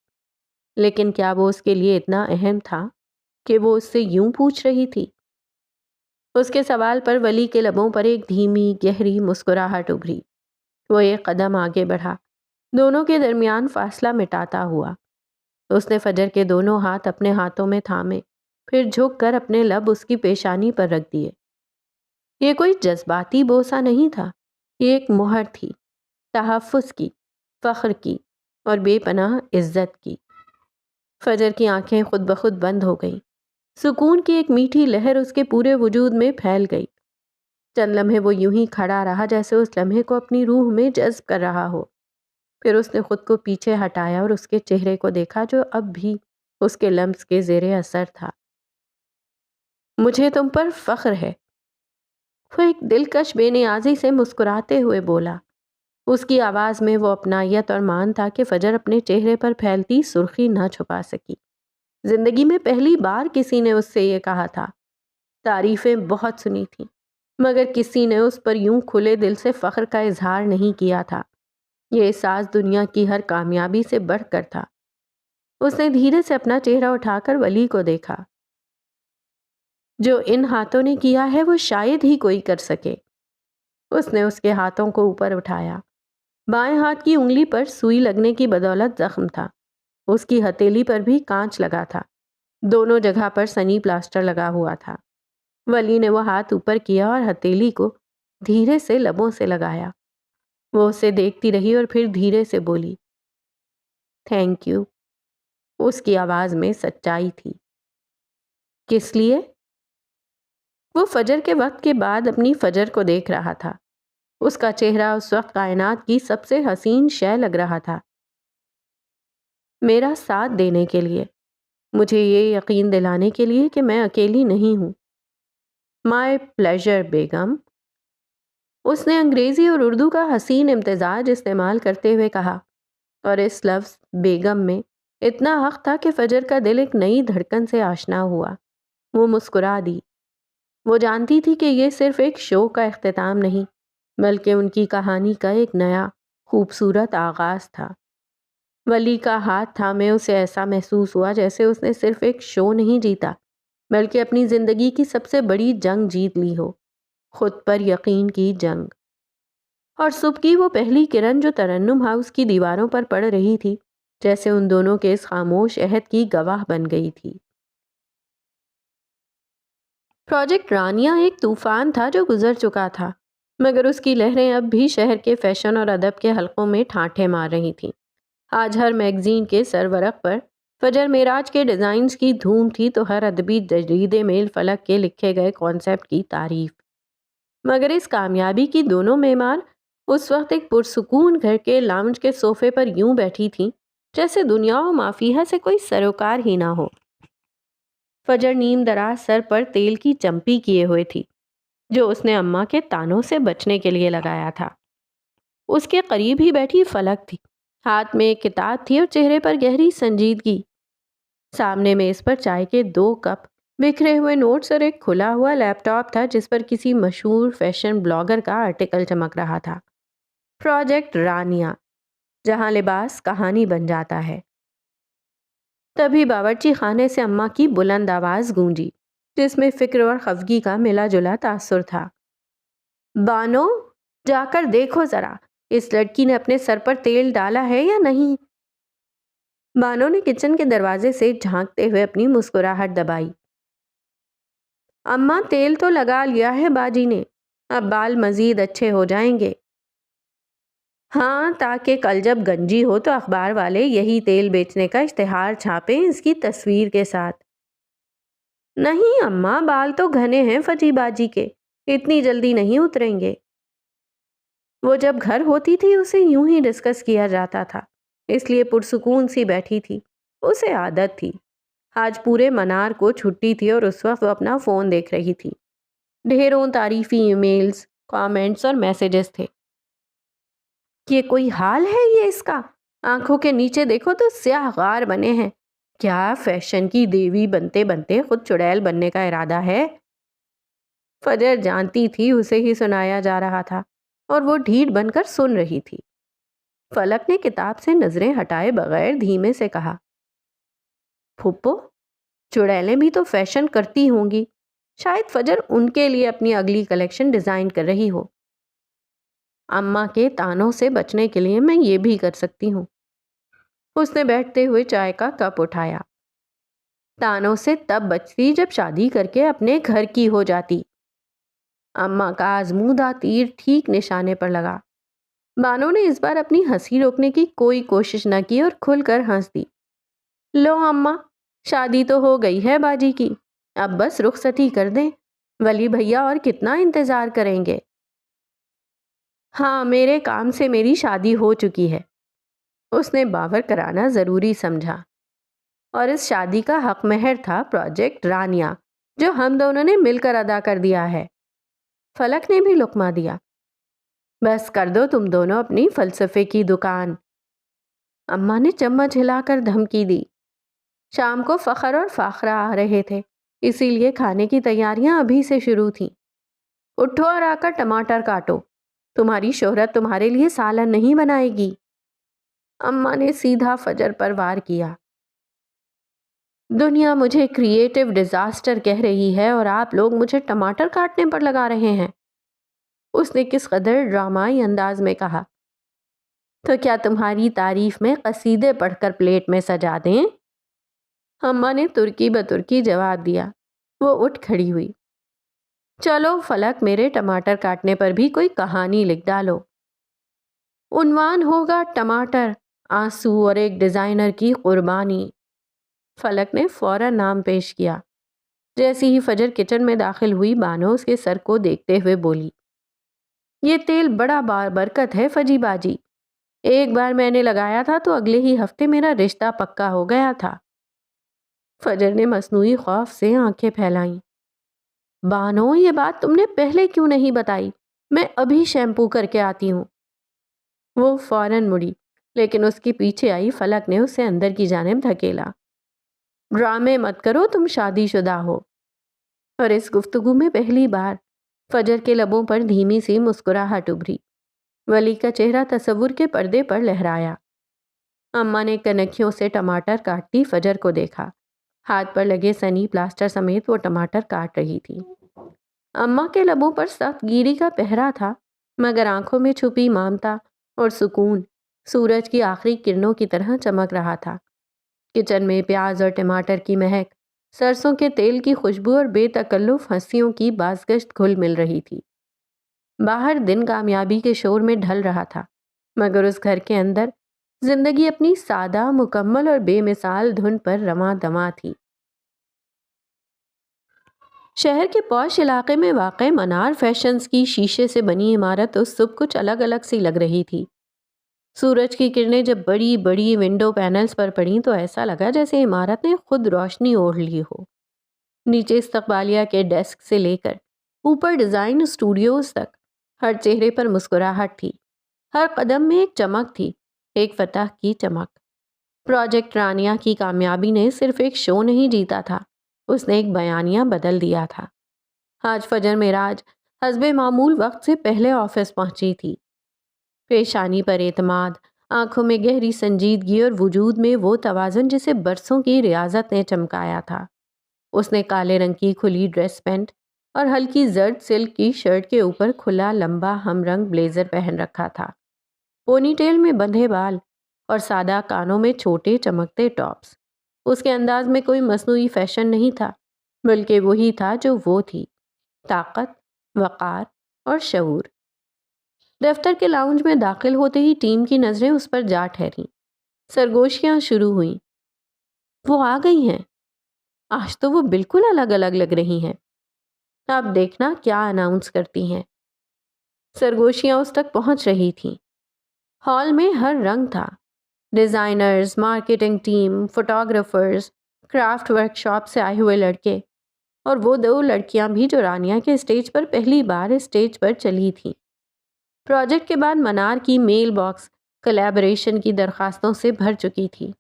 لیکن کیا وہ اس کے لیے اتنا اہم تھا کہ وہ اس سے یوں پوچھ رہی تھی؟ اس کے سوال پر ولی کے لبوں پر ایک دھیمی گہری مسکراہٹ ابھری۔ وہ ایک قدم آگے بڑھا، دونوں کے درمیان فاصلہ مٹاتا ہوا۔ اس نے فجر کے دونوں ہاتھ اپنے ہاتھوں میں تھامے، پھر جھک کر اپنے لب اس کی پیشانی پر رکھ دیے۔ یہ کوئی جذباتی بوسہ نہیں تھا، یہ ایک مہر تھی، تحفظ کی، فخر کی اور بے پناہ عزت کی۔ فجر کی آنکھیں خود بخود بند ہو گئیں۔ سکون کی ایک میٹھی لہر اس کے پورے وجود میں پھیل گئی۔ چند لمحے وہ یوں ہی کھڑا رہا جیسے اس لمحے کو اپنی روح میں جذب کر رہا ہو۔ پھر اس نے خود کو پیچھے ہٹایا اور اس کے چہرے کو دیکھا جو اب بھی اس کے لمس کے زیر اثر تھا۔ مجھے تم پر فخر ہے، وہ ایک دلکش بے نیازی سے مسکراتے ہوئے بولا۔ اس کی آواز میں وہ اپنائیت اور مان تھا کہ فجر اپنے چہرے پر پھیلتی سرخی نہ چھپا سکی۔ زندگی میں پہلی بار کسی نے اس سے یہ کہا تھا۔ تعریفیں بہت سنی تھیں، مگر کسی نے اس پر یوں کھلے دل سے فخر کا اظہار نہیں کیا تھا۔ یہ احساس دنیا کی ہر کامیابی سے بڑھ کر تھا۔ اس نے دھیرے سے اپنا چہرہ اٹھا کر ولی کو دیکھا۔ جو ان ہاتھوں نے کیا ہے وہ شاید ہی کوئی کر سکے۔ اس نے اس کے ہاتھوں کو اوپر اٹھایا۔ بائیں ہاتھ کی انگلی پر سوئی لگنے کی بدولت زخم تھا۔ اس کی ہتھیلی پر بھی کانچ لگا تھا۔ دونوں جگہ پر سنی پلاسٹر لگا ہوا تھا۔ ولی نے وہ ہاتھ اوپر کیا اور ہتھیلی کو دھیرے سے لبوں سے لگایا۔ وہ اسے دیکھتی رہی اور پھر دھیرے سے بولی، تھینک یو۔ اس کی آواز میں سچائی تھی۔ کس لیے؟ وہ فجر کے وقت کے بعد اپنی فجر کو دیکھ رہا تھا۔ اس کا چہرہ اس وقت کائنات کی سب سے حسین شے لگ رہا تھا۔ میرا ساتھ دینے کے لیے، مجھے یہ یقین دلانے کے لیے کہ میں اکیلی نہیں ہوں۔ مائی پلیزر بیگم۔ اس نے انگریزی اور اردو کا حسین امتزاج استعمال کرتے ہوئے کہا، اور اس لفظ بیگم میں اتنا حق تھا کہ فجر کا دل ایک نئی دھڑکن سے آشنا ہوا۔ وہ مسکرا دی۔ وہ جانتی تھی کہ یہ صرف ایک شو کا اختتام نہیں، بلکہ ان کی کہانی کا ایک نیا خوبصورت آغاز تھا۔ ولی کا ہاتھ تھامے اسے ایسا محسوس ہوا جیسے اس نے صرف ایک شو نہیں جیتا، بلکہ اپنی زندگی کی سب سے بڑی جنگ جیت لی ہو، خود پر یقین کی جنگ۔ اور صبح کی وہ پہلی کرن جو ترنم ہاؤس کی دیواروں پر پڑ رہی تھی، جیسے ان دونوں کے اس خاموش عہد کی گواہ بن گئی تھی۔ پروجیکٹ رانیہ ایک طوفان تھا جو گزر چکا تھا، مگر اس کی لہریں اب بھی شہر کے فیشن اور ادب کے حلقوں میں ٹھانٹھے مار رہی تھیں۔ آج ہر میگزین کے سرورق پر فجر معراج کے ڈیزائنز کی دھوم تھی تو ہر ادبی جریدے میں فلک کے لکھے گئے کانسیپٹ کی تعریف۔ مگر اس کامیابی کی دونوں معمار اس وقت ایک پرسکون گھر کے لاؤنج کے صوفے پر یوں بیٹھی تھیں جیسے دنیا و مافیہا سے کوئی سروکار ہی نہ ہو۔ فجر نیم دراز سر پر تیل کی چمپی کیے ہوئے تھی جو اس نے اماں کے تانوں سے بچنے کے لیے لگایا تھا۔ اس کے قریب ہی بیٹھی فلک تھی، ہاتھ میں ایک کتاب تھی اور چہرے پر گہری سنجیدگی۔ سامنے میز پر چائے کے 2 کپ، بکھرے ہوئے نوٹس اور ایک کھلا ہوا لیپ ٹاپ تھا جس پر کسی مشہور فیشن بلاگر کا آرٹیکل چمک رہا تھا۔ پروجیکٹ رانیہ، جہاں لباس کہانی بن جاتا ہے۔ تبھی باورچی خانے سے اماں کی بلند آواز گونجی جس میں فکر اور خفگی کا ملا جلا تاثر تھا۔ بانو، جا کر دیکھو ذرا، اس لڑکی نے اپنے سر پر تیل ڈالا ہے یا نہیں؟ بانو نے کچن کے دروازے سے جھانکتے ہوئے اپنی مسکراہٹ دبائی۔ اماں، تیل تو لگا لیا ہے باجی نے، اب بال مزید اچھے ہو جائیں گے۔ ہاں، تاکہ کل جب گنجی ہو تو اخبار والے یہی تیل بیچنے کا اشتہار چھاپیں اس کی تصویر کے ساتھ۔ نہیں اماں، بال تو گھنے ہیں فجی باجی کے، اتنی جلدی نہیں اتریں گے۔ وہ جب گھر ہوتی تھی اسے یوں ہی ڈسکس کیا جاتا تھا، اس لیے پرسکون سی بیٹھی تھی۔ اسے عادت تھی۔ آج پورے منار کو چھٹی تھی اور اس وقت وہ اپنا فون دیکھ رہی تھی۔ ڈھیروں تعریفی ای میلز، کامنٹس اور میسیجز تھے۔ یہ کوئی حال ہے یہ اس کا؟ آنکھوں کے نیچے دیکھو تو سیاہ غار بنے ہیں۔ کیا فیشن کی دیوی بنتے بنتے خود چڑیل بننے کا ارادہ ہے؟ فجر جانتی تھی اسے ہی سنایا جا رہا تھا اور وہ ڈھیٹ بن کر سن رہی تھی۔ فلک نے کتاب سے نظریں ہٹائے بغیر دھیمے سے کہا، پھپھو، چڑیلیں بھی تو فیشن کرتی ہوں گی، شاید فجر ان کے لیے اپنی اگلی کلیکشن ڈیزائن کر رہی ہو۔ اماں کے تانوں سے بچنے کے لیے میں یہ بھی کر سکتی ہوں۔ اس نے بیٹھتے ہوئے چائے کا کپ اٹھایا۔ تانوں سے تب بچتی جب شادی کر کے اپنے گھر کی ہو جاتی۔ اماں کا آزمودہ تیر ٹھیک نشانے پر لگا۔ بانو نے اس بار اپنی ہنسی روکنے کی کوئی کوشش نہ کی اور کھل کر ہنس دی۔ لو اماں، شادی تو ہو گئی ہے باجی کی، اب بس رخصتی کر دیں، ولی بھیا اور کتنا انتظار کریں گے؟ ہاں، میرے کام سے میری شادی ہو چکی ہے، اس نے باور کرانا ضروری سمجھا، اور اس شادی کا حق مہر تھا پروجیکٹ رانیا، جو ہم دونوں نے مل کر ادا کر دیا ہے۔ فلک نے بھی لقمہ دیا۔ بس کر دو تم دونوں اپنی فلسفے کی دکان، اماں نے چمچ ہلا کر دھمکی دی۔ شام کو فخر اور فاخرہ آ رہے تھے، اسی لیے کھانے کی تیاریاں ابھی سے شروع تھیں۔ اٹھو اور آ کر ٹماٹر کاٹو، تمہاری شہرت تمہارے لیے سالن نہیں بنائے گی۔ اماں نے سیدھا فجر پر وار کیا۔ دنیا مجھے کریٹو ڈیزاسٹر کہہ رہی ہے اور آپ لوگ مجھے ٹماٹر کاٹنے پر لگا رہے ہیں، اس نے کس قدر ڈرامائی انداز میں کہا۔ تو کیا تمہاری تعریف میں قصیدے پڑھ کر پلیٹ میں سجا دیں؟ اماں نے ترکی بترکی جواب دیا۔ وہ اٹھ کھڑی ہوئی۔ چلو فلک، میرے ٹماٹر کاٹنے پر بھی کوئی کہانی لکھ ڈالو۔ عنوان ہوگا ٹماٹر، آنسو اور ایک ڈیزائنر کی قربانی۔ فلک نے فوراً نام پیش کیا۔ جیسی ہی فجر کچن میں داخل ہوئی، بانو اس کے سر کو دیکھتے ہوئے بولی، یہ تیل بڑا برکت ہے فجی باجی، ایک بار میں نے لگایا تھا تو اگلے ہی ہفتے میرا رشتہ پکا ہو گیا تھا۔ فجر نے مصنوعی خوف سے آنکھیں پھیلائیں۔ بانو، یہ بات تم نے پہلے کیوں نہیں بتائی؟ میں ابھی شیمپو کر کے آتی ہوں۔ وہ فوراً مڑی، لیکن اس کے پیچھے آئی فلک نے اسے اندر کی جانب دھکیلا۔ ڈرامے مت کرو، تم شادی شدہ ہو۔ اور اس گفتگو میں پہلی بار فجر کے لبوں پر دھیمی سی مسکراہٹ ابھری۔ ولی کا چہرہ تصور کے پردے پر لہرایا۔ اماں نے کنکھیوں سے ٹماٹر کاٹتی فجر کو دیکھا۔ ہاتھ پر لگے سنی پلاسٹر سمیت وہ ٹماٹر کاٹ رہی تھی۔ اماں کے لبوں پر سخت گیری کا پہرا تھا، مگر آنکھوں میں چھپی ممتا اور سکون سورج کی آخری کرنوں کی طرح چمک رہا تھا۔ کچن میں پیاز اور ٹماٹر کی مہک، سرسوں کے تیل کی خوشبو اور بے تکلف ہنسیوں کی بازگشت گھل مل رہی تھی۔ باہر دن کامیابی کے شور میں ڈھل رہا تھا، مگر اس گھر کے اندر زندگی اپنی سادہ، مکمل اور بے مثال دھن پر رواں دواں تھی۔ شہر کے پوش علاقے میں واقع منار فیشنز کی شیشے سے بنی عمارت اس صبح کچھ الگ الگ سی لگ رہی تھی۔ سورج کی کرنیں جب بڑی بڑی ونڈو پینلز پر پڑیں تو ایسا لگا جیسے عمارت نے خود روشنی اوڑھ لی ہو۔ نیچے استقبالیہ کے ڈیسک سے لے کر اوپر ڈیزائن اسٹوڈیوز تک ہر چہرے پر مسکراہٹ تھی، ہر قدم میں ایک چمک تھی، ایک فتح کی چمک۔ پروجیکٹ رانیا کی کامیابی نے صرف ایک شو نہیں جیتا تھا، اس نے ایک بیانیہ بدل دیا تھا۔ آج فجر معراج حسب معمول وقت سے پہلے آفس پہنچی تھی۔ پیشانی پر اعتماد، آنکھوں میں گہری سنجیدگی اور وجود میں وہ توازن جسے برسوں کی ریاضت نے چمکایا تھا۔ اس نے کالے رنگ کی کھلی ڈریس پینٹ اور ہلکی زرد سلک کی شرٹ کے اوپر کھلا لمبا ہم رنگ بلیزر پہن رکھا تھا۔ پونی ٹیل میں بندھے بال اور سادہ کانوں میں چھوٹے چمکتے ٹاپس۔ اس کے انداز میں کوئی مصنوعی فیشن نہیں تھا، بلکہ وہی تھا جو وہ تھی، طاقت، وقار اور شعور۔ دفتر کے لاؤنج میں داخل ہوتے ہی ٹیم کی نظریں اس پر جا ٹھہریں۔ سرگوشیاں شروع ہوئیں۔ وہ آ گئی ہیں، آج تو وہ بالکل الگ الگ لگ رہی ہیں۔ اب دیکھنا کیا اناؤنس کرتی ہیں۔ سرگوشیاں اس تک پہنچ رہی تھیں۔ ہال میں ہر رنگ تھا، designers, marketing team, photographers, craft work shop سے آئے ہوئے لڑکے، اور وہ دو لڑکیاں بھی جو رانیا کے اسٹیج پر پہلی بار اسٹیج پر چلی تھیں۔ پروجیکٹ کے بعد منار کی میل باکس کولیبریشن کی درخواستوں سے بھر چکی تھی۔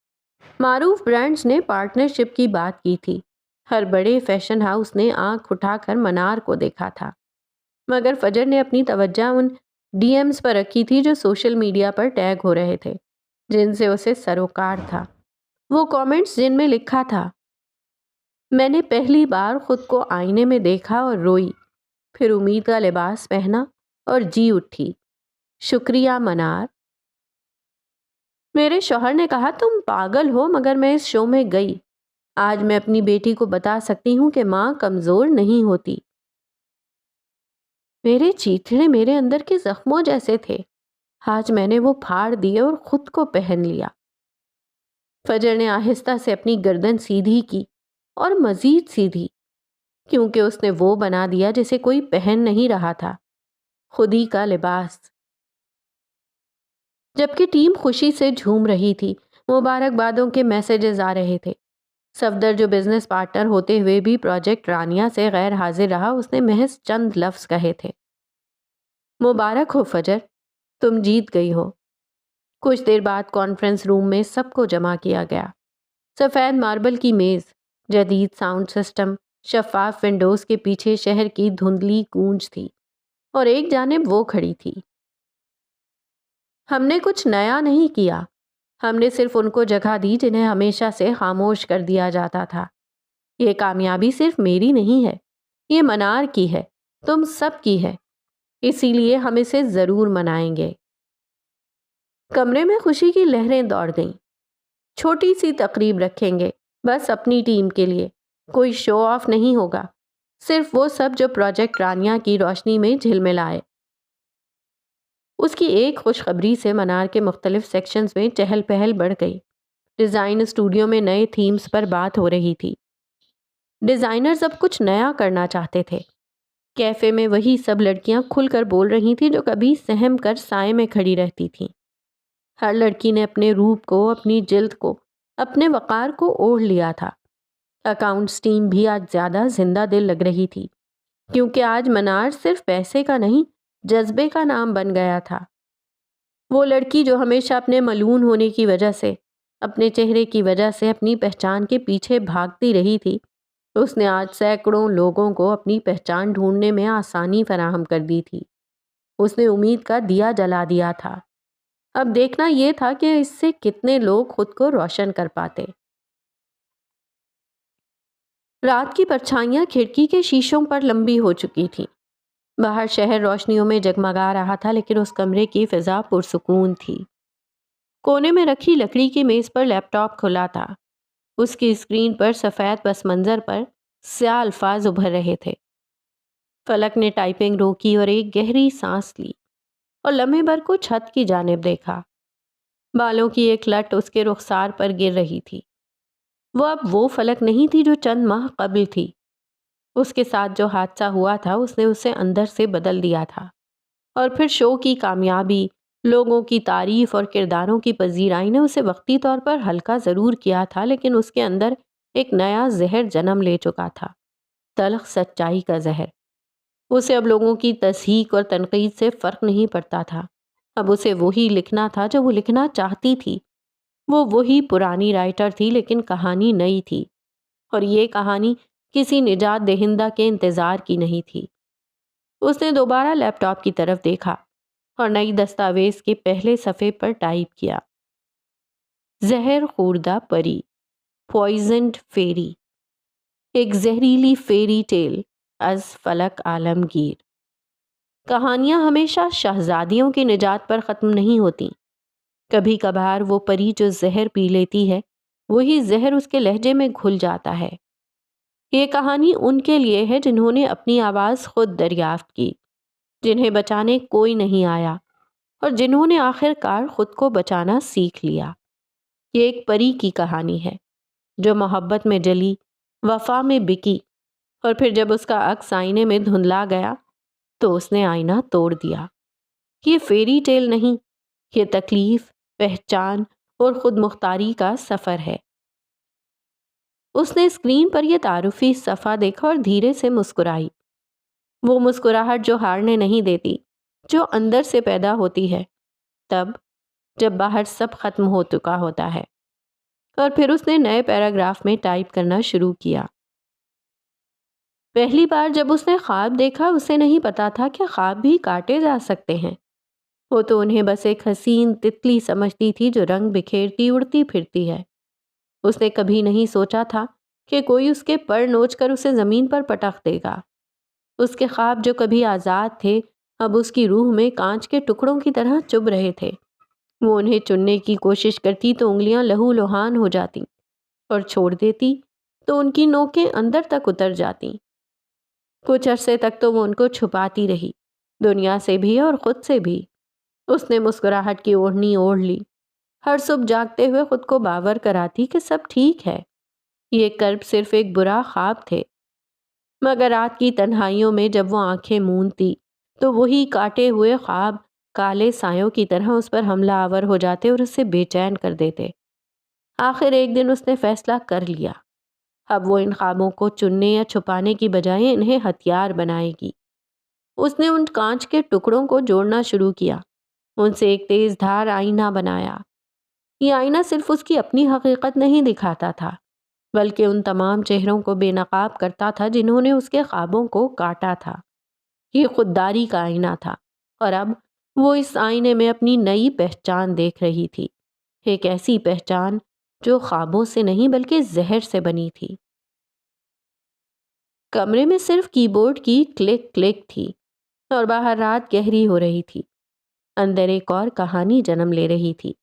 معروف برانڈز نے پارٹنرشپ کی بات کی تھی، ہر بڑے فیشن ہاؤس نے آنکھ اٹھا کر منار کو دیکھا تھا، مگر فجر نے اپنی توجہ ان ڈی ایمز پر رکھی تھی جو سوشل میڈیا پر ٹیگ ہو رہے تھے، جن سے اسے سروکار تھا۔ وہ کامنٹس جن میں لکھا تھا، میں نے پہلی بار خود کو آئینے میں دیکھا اور روئی، پھر امید کا لباس پہنا اور جی اٹھی، شکریہ منار۔ میرے شوہر نے کہا تم پاگل ہو، مگر میں اس شو میں گئی۔ آج میں اپنی بیٹی کو بتا سکتی ہوں کہ ماں کمزور نہیں ہوتی۔ میرے چیتڑے میرے اندر کے زخموں جیسے تھے، آج میں نے وہ پھاڑ دیے اور خود کو پہن لیا۔ فجر نے آہستہ سے اپنی گردن سیدھی کی اور مزید سیدھی، کیونکہ اس نے وہ بنا دیا جسے کوئی پہن نہیں رہا تھا، خودی کا لباس۔ جبکہ ٹیم خوشی سے جھوم رہی تھی، مبارکبادوں کے میسیجز آ رہے تھے۔ صفدر جو بزنس پارٹنر ہوتے ہوئے بھی پروجیکٹ رانیہ سے غیر حاضر رہا، اس نے محض چند لفظ کہے تھے، مبارک ہو فجر، تم جیت گئی ہو۔ کچھ دیر بعد کانفرنس روم میں سب کو جمع کیا گیا۔ سفید ماربل کی میز، جدید ساؤنڈ سسٹم، شفاف ونڈوز کے پیچھے شہر کی دھندلی گونج تھی، اور ایک جانب وہ کھڑی تھی۔ ہم نے کچھ نیا نہیں کیا، ہم نے صرف ان کو جگہ دی جنہیں ہمیشہ سے خاموش کر دیا جاتا تھا۔ یہ کامیابی صرف میری نہیں ہے، یہ منار کی ہے، تم سب کی ہے، اسی لیے ہم اسے ضرور منائیں گے۔ کمرے میں خوشی کی لہریں دوڑ گئیں۔ چھوٹی سی تقریب رکھیں گے، بس اپنی ٹیم کے لیے، کوئی شو آف نہیں ہوگا، صرف وہ سب جو پروجیکٹ رانیہ کی روشنی میں جھلملائے۔ اس کی ایک خوشخبری سے منار کے مختلف سیکشنز میں چہل پہل بڑھ گئی۔ ڈیزائن اسٹوڈیو میں نئے تھیمز پر بات ہو رہی تھی۔ ڈیزائنرز اب کچھ نیا کرنا چاہتے تھے۔ کیفے میں وہی سب لڑکیاں کھل کر بول رہی تھیں جو کبھی سہم کر سائے میں کھڑی رہتی تھیں۔ ہر لڑکی نے اپنے روپ کو، اپنی جلد کو، اپنے وقار کو اوڑھ لیا تھا۔ اکاؤنٹس ٹیم بھی آج زیادہ زندہ دل لگ رہی تھی، کیونکہ آج منار صرف پیسے کا نہیں، جذبے کا نام بن گیا تھا۔ وہ لڑکی جو ہمیشہ اپنے ملون ہونے کی وجہ سے، اپنے چہرے کی وجہ سے اپنی پہچان کے پیچھے بھاگتی رہی تھی، اس نے آج سینکڑوں لوگوں کو اپنی پہچان ڈھونڈنے میں آسانی فراہم کر دی تھی۔ اس نے امید کا دیا جلا دیا تھا۔ اب دیکھنا یہ تھا کہ اس سے کتنے لوگ خود کو روشن کر پاتے۔ رات کی پرچھائیاں کھڑکی کے شیشوں پر لمبی ہو چکی تھیں۔ باہر شہر روشنیوں میں جگمگا رہا تھا، لیکن اس کمرے کی فضا پرسکون تھی۔ کونے میں رکھی لکڑی کی میز پر لیپ ٹاپ کھلا تھا۔ اس کی اسکرین پر سفید پس منظر پر سیاہ الفاظ ابھر رہے تھے۔ فلک نے ٹائپنگ روکی اور ایک گہری سانس لی اور لمحے بھر کو چھت کی جانب دیکھا۔ بالوں کی ایک لٹ اس کے رخسار پر گر رہی تھی۔ وہ اب وہ فلک نہیں تھی جو چند ماہ قبل تھی۔ اس کے ساتھ جو حادثہ ہوا تھا، اس نے اسے اندر سے بدل دیا تھا۔ اور پھر شو کی کامیابی، لوگوں کی تعریف اور کرداروں کی پذیرائی نے اسے وقتی طور پر ہلکا ضرور کیا تھا، لیکن اس کے اندر ایک نیا زہر جنم لے چکا تھا، تلخ سچائی کا زہر۔ اسے اب لوگوں کی تصحیح اور تنقید سے فرق نہیں پڑتا تھا۔ اب اسے وہی لکھنا تھا جو وہ لکھنا چاہتی تھی۔ وہ وہی پرانی رائٹر تھی، لیکن کہانی نئی تھی، اور یہ کہانی کسی نجات دہندہ کے انتظار کی نہیں تھی۔ اس نے دوبارہ لیپ ٹاپ کی طرف دیکھا اور نئی دستاویز کے پہلے صفحے پر ٹائپ کیا، زہر خوردہ پری، پوائزنڈ فیری، ایک زہریلی فیری ٹیل از فلک عالمگیر۔ کہانیاں ہمیشہ شہزادیوں کی نجات پر ختم نہیں ہوتی۔ کبھی کبھار وہ پری جو زہر پی لیتی ہے، وہی زہر اس کے لہجے میں گھل جاتا ہے۔ یہ کہانی ان کے لیے ہے جنہوں نے اپنی آواز خود دریافت کی، جنہیں بچانے کوئی نہیں آیا، اور جنہوں نے آخر کار خود کو بچانا سیکھ لیا۔ یہ ایک پری کی کہانی ہے جو محبت میں جلی، وفا میں بکی، اور پھر جب اس کا عکس آئینے میں دھندلا گیا تو اس نے آئینہ توڑ دیا۔ یہ فیری ٹیل نہیں، یہ تکلیف، پہچان اور خود مختاری کا سفر ہے۔ اس نے اسکرین پر یہ تعارفی صفحہ دیکھا اور دھیرے سے مسکرائی۔ وہ مسکراہٹ جو ہارنے نہیں دیتی، جو اندر سے پیدا ہوتی ہے تب جب باہر سب ختم ہو چکا ہوتا ہے۔ اور پھر اس نے نئے پیراگراف میں ٹائپ کرنا شروع کیا، پہلی بار جب اس نے خواب دیکھا اسے نہیں پتا تھا کہ خواب بھی کاٹے جا سکتے ہیں۔ وہ تو انہیں بس ایک حسین تتلی سمجھتی تھی جو رنگ بکھیرتی اڑتی پھرتی ہے۔ اس نے کبھی نہیں سوچا تھا کہ کوئی اس کے پر نوچ کر اسے زمین پر پٹخ دے گا۔ اس کے خواب جو کبھی آزاد تھے اب اس کی روح میں کانچ کے ٹکڑوں کی طرح چبھ رہے تھے۔ وہ انہیں چننے کی کوشش کرتی تو انگلیاں لہو لہان ہو جاتی اور چھوڑ دیتی تو ان کی نوکیں اندر تک اتر جاتی۔ کچھ عرصے تک تو وہ ان کو چھپاتی رہی، دنیا سے بھی اور خود سے بھی۔ اس نے مسکراہٹ کی اوڑھنی اوڑھ لی، ہر صبح جاگتے ہوئے خود کو باور کراتی کہ سب ٹھیک ہے، یہ کرب صرف ایک برا خواب تھے۔ مگر رات کی تنہائیوں میں جب وہ آنکھیں مونتی تو وہی کاٹے ہوئے خواب کالے سایوں کی طرح اس پر حملہ آور ہو جاتے اور اسے بے چین کر دیتے۔ آخر ایک دن اس نے فیصلہ کر لیا، اب وہ ان خوابوں کو چننے یا چھپانے کی بجائے انہیں ہتھیار بنائے گی۔ اس نے ان کانچ کے ٹکڑوں کو جوڑنا شروع کیا، ان سے ایک تیز دھار آئینہ بنایا۔ یہ آئینہ صرف اس کی اپنی حقیقت نہیں دکھاتا تھا بلکہ ان تمام چہروں کو بے نقاب کرتا تھا جنہوں نے اس کے خوابوں کو کاٹا تھا۔ یہ خودداری کا آئینہ تھا اور اب وہ اس آئینے میں اپنی نئی پہچان دیکھ رہی تھی، ایک ایسی پہچان جو خوابوں سے نہیں بلکہ زہر سے بنی تھی۔ کمرے میں صرف کی بورڈ کی کلک کلک تھی اور باہر رات گہری ہو رہی تھی۔ اندر ایک اور کہانی جنم لے رہی تھی،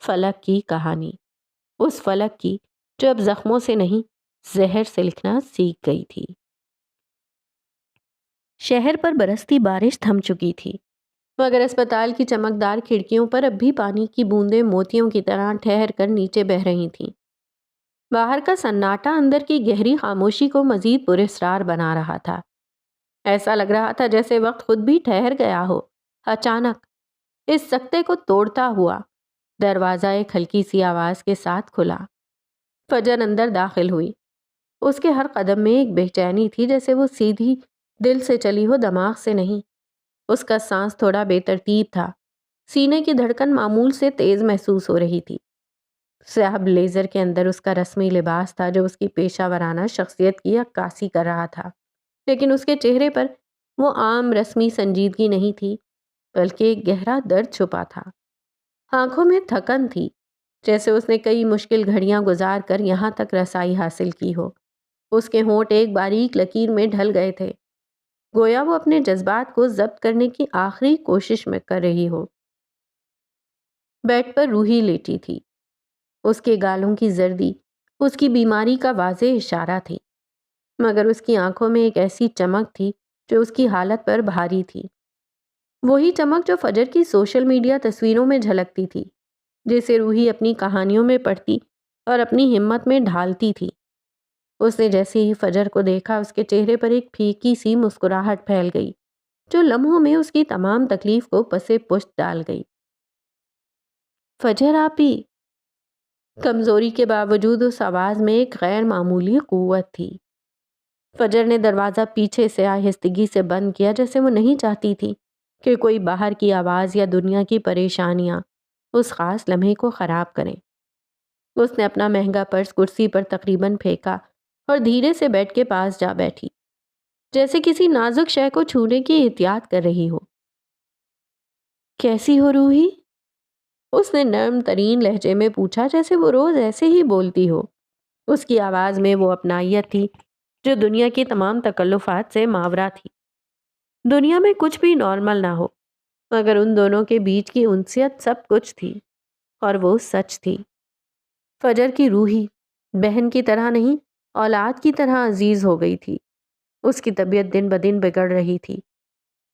فلک کی کہانی، اس فلک کی جو اب زخموں سے نہیں زہر سے لکھنا سیکھ گئی تھی۔ شہر پر برستی بارش تھم چکی تھی مگر اسپتال کی چمکدار کھڑکیوں پر اب بھی پانی کی بوندیں موتیوں کی طرح ٹھہر کر نیچے بہہ رہی تھیں۔ باہر کا سناٹا اندر کی گہری خاموشی کو مزید پراسرار بنا رہا تھا۔ ایسا لگ رہا تھا جیسے وقت خود بھی ٹھہر گیا ہو۔ اچانک اس سکتے کو توڑتا ہوا دروازہ ایک ہلکی سی آواز کے ساتھ کھلا۔ فجر اندر داخل ہوئی۔ اس کے ہر قدم میں ایک بے چینی تھی، جیسے وہ سیدھی دل سے چلی ہو، دماغ سے نہیں۔ اس کا سانس تھوڑا بے ترتیب تھا، سینے کی دھڑکن معمول سے تیز محسوس ہو رہی تھی۔ سیاہ بلیزر کے اندر اس کا رسمی لباس تھا جو اس کی پیشہ ورانہ شخصیت کی عکاسی کر رہا تھا، لیکن اس کے چہرے پر وہ عام رسمی سنجیدگی نہیں تھی بلکہ ایک گہرا درد چھپا تھا۔ آنکھوں میں تھکن تھی، جیسے اس نے کئی مشکل گھڑیاں گزار کر یہاں تک رسائی حاصل کی ہو۔ اس کے ہونٹ ایک باریک لکیر میں ڈھل گئے تھے، گویا وہ اپنے جذبات کو ضبط کرنے کی آخری کوشش میں کر رہی ہو۔ بیڈ پر روحی لیٹی تھی، اس کے گالوں کی زردی اس کی بیماری کا واضح اشارہ تھی، مگر اس کی آنکھوں میں ایک ایسی چمک تھی جو اس کی حالت پر بھاری تھی، وہی چمک جو فجر کی سوشل میڈیا تصویروں میں جھلکتی تھی، جسے روحی اپنی کہانیوں میں پڑھتی اور اپنی ہمت میں ڈھالتی تھی۔ اس نے جیسے ہی فجر کو دیکھا اس کے چہرے پر ایک پھیکی سی مسکراہٹ پھیل گئی جو لمحوں میں اس کی تمام تکلیف کو پسے پشت ڈال گئی۔ فجر آپی، کمزوری کے باوجود اس آواز میں ایک غیر معمولی قوت تھی۔ فجر نے دروازہ پیچھے سے آہستگی سے بند کیا، جیسے وہ نہیں چاہتی تھی کہ کوئی باہر کی آواز یا دنیا کی پریشانیاں اس خاص لمحے کو خراب کریں۔ اس نے اپنا مہنگا پرس کرسی پر تقریباً پھینکا اور دھیرے سے بیڈ کے پاس جا بیٹھی، جیسے کسی نازک شے کو چھونے کی احتیاط کر رہی ہو۔ کیسی ہو روحی؟ اس نے نرم ترین لہجے میں پوچھا، جیسے وہ روز ایسے ہی بولتی ہو۔ اس کی آواز میں وہ اپنائیت تھی جو دنیا کی تمام تکلفات سے ماورا تھی۔ دنیا میں کچھ بھی نارمل نہ ہو مگر ان دونوں کے بیچ کی انسیت سب کچھ تھی، اور وہ سچ تھی۔ فجر کی روحی بہن کی طرح نہیں، اولاد کی طرح عزیز ہو گئی تھی۔ اس کی طبیعت دن بدن بگڑ رہی تھی۔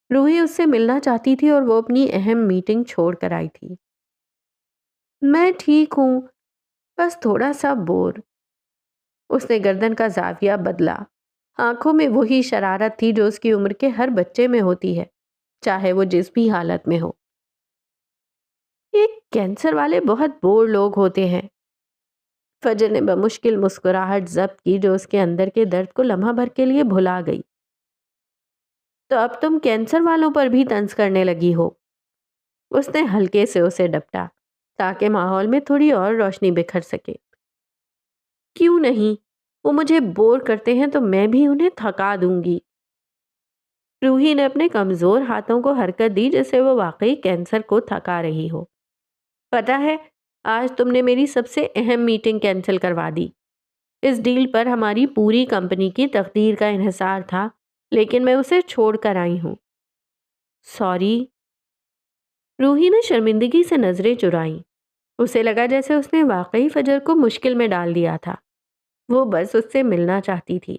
روحی اس سے ملنا چاہتی تھی اور وہ اپنی اہم میٹنگ چھوڑ کر آئی تھی۔ میں ٹھیک ہوں، بس تھوڑا سا بور۔ اس نے گردن کا زاویہ بدلا، آنکھوں میں وہی شرارت تھی جو اس کی عمر کے ہر بچے میں ہوتی ہے، چاہے وہ جس بھی حالت میں ہو۔ ایک کینسر والے بہت بور لوگ ہوتے ہیں۔ فجر نے بمشکل مسکراہٹ ضبط کی جو اس کے اندر کے درد کو لمحہ بھر کے لیے بھلا گئی۔ تو اب تم کینسر والوں پر بھی طنز کرنے لگی ہو؟ اس نے ہلکے سے اسے ڈپٹا تاکہ ماحول میں تھوڑی اور روشنی بکھر سکے۔ کیوں نہیں؟ وہ مجھے بور کرتے ہیں تو میں بھی انہیں تھکا دوں گی۔ روحی نے اپنے کمزور ہاتھوں کو حرکت دی جیسے وہ واقعی کینسر کو تھکا رہی ہو۔ پتہ ہے، آج تم نے میری سب سے اہم میٹنگ کینسل کروا دی۔ اس ڈیل پر ہماری پوری کمپنی کی تقدیر کا انحصار تھا، لیکن میں اسے چھوڑ کر آئی ہوں۔ سوری۔ روحی نے شرمندگی سے نظریں چرائیں۔ اسے لگا جیسے اس نے واقعی فجر کو مشکل میں ڈال دیا تھا۔ وہ بس اس سے ملنا چاہتی تھی۔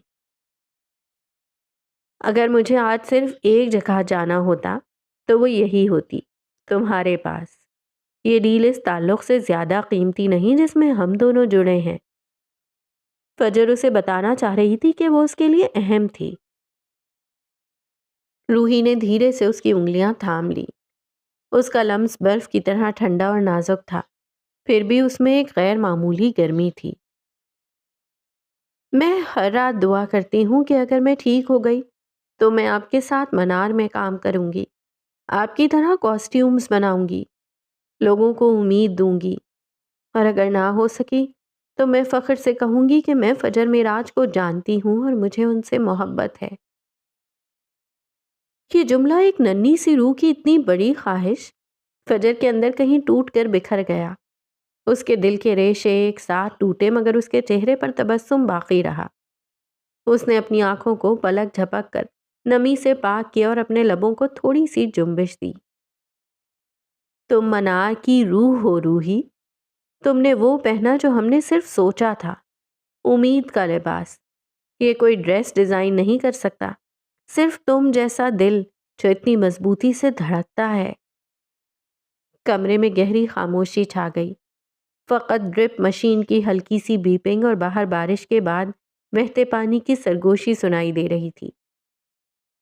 اگر مجھے آج صرف ایک جگہ جانا ہوتا تو وہ یہی ہوتی، تمہارے پاس۔ یہ ڈیل اس تعلق سے زیادہ قیمتی نہیں جس میں ہم دونوں جڑے ہیں۔ فجر اسے بتانا چاہ رہی تھی کہ وہ اس کے لیے اہم تھی۔ روحی نے دھیرے سے اس کی انگلیاں تھام لی۔ اس کا لمس برف کی طرح ٹھنڈا اور نازک تھا، پھر بھی اس میں ایک غیر معمولی گرمی تھی۔ میں ہر رات دعا کرتی ہوں کہ اگر میں ٹھیک ہو گئی تو میں آپ کے ساتھ منار میں کام کروں گی، آپ کی طرح کاسٹیومز بناؤں گی، لوگوں کو امید دوں گی، اور اگر نہ ہو سکی تو میں فخر سے کہوں گی کہ میں فجر معراج کو جانتی ہوں اور مجھے ان سے محبت ہے۔ یہ جملہ ایک ننھی سی روح کی اتنی بڑی خواہش فجر کے اندر کہیں ٹوٹ کر بکھر گیا۔ اس کے دل کے ریشے ایک ساتھ ٹوٹے مگر اس کے چہرے پر تبسم باقی رہا۔ اس نے اپنی آنکھوں کو پلک جھپک کر نمی سے پاک کیا اور اپنے لبوں کو تھوڑی سی جنبش دی۔ تم منار کی روح ہو روحی۔ تم نے وہ پہنا جو ہم نے صرف سوچا تھا، امید کا لباس۔ یہ کوئی ڈریس ڈیزائن نہیں کر سکتا، صرف تم جیسا دل جو اتنی مضبوطی سے دھڑکتا ہے۔ کمرے میں گہری خاموشی چھا گئی، فقط ڈرپ مشین کی ہلکی سی بیپنگ اور باہر بارش کے بعد بہتے پانی کی سرگوشی سنائی دے رہی تھی۔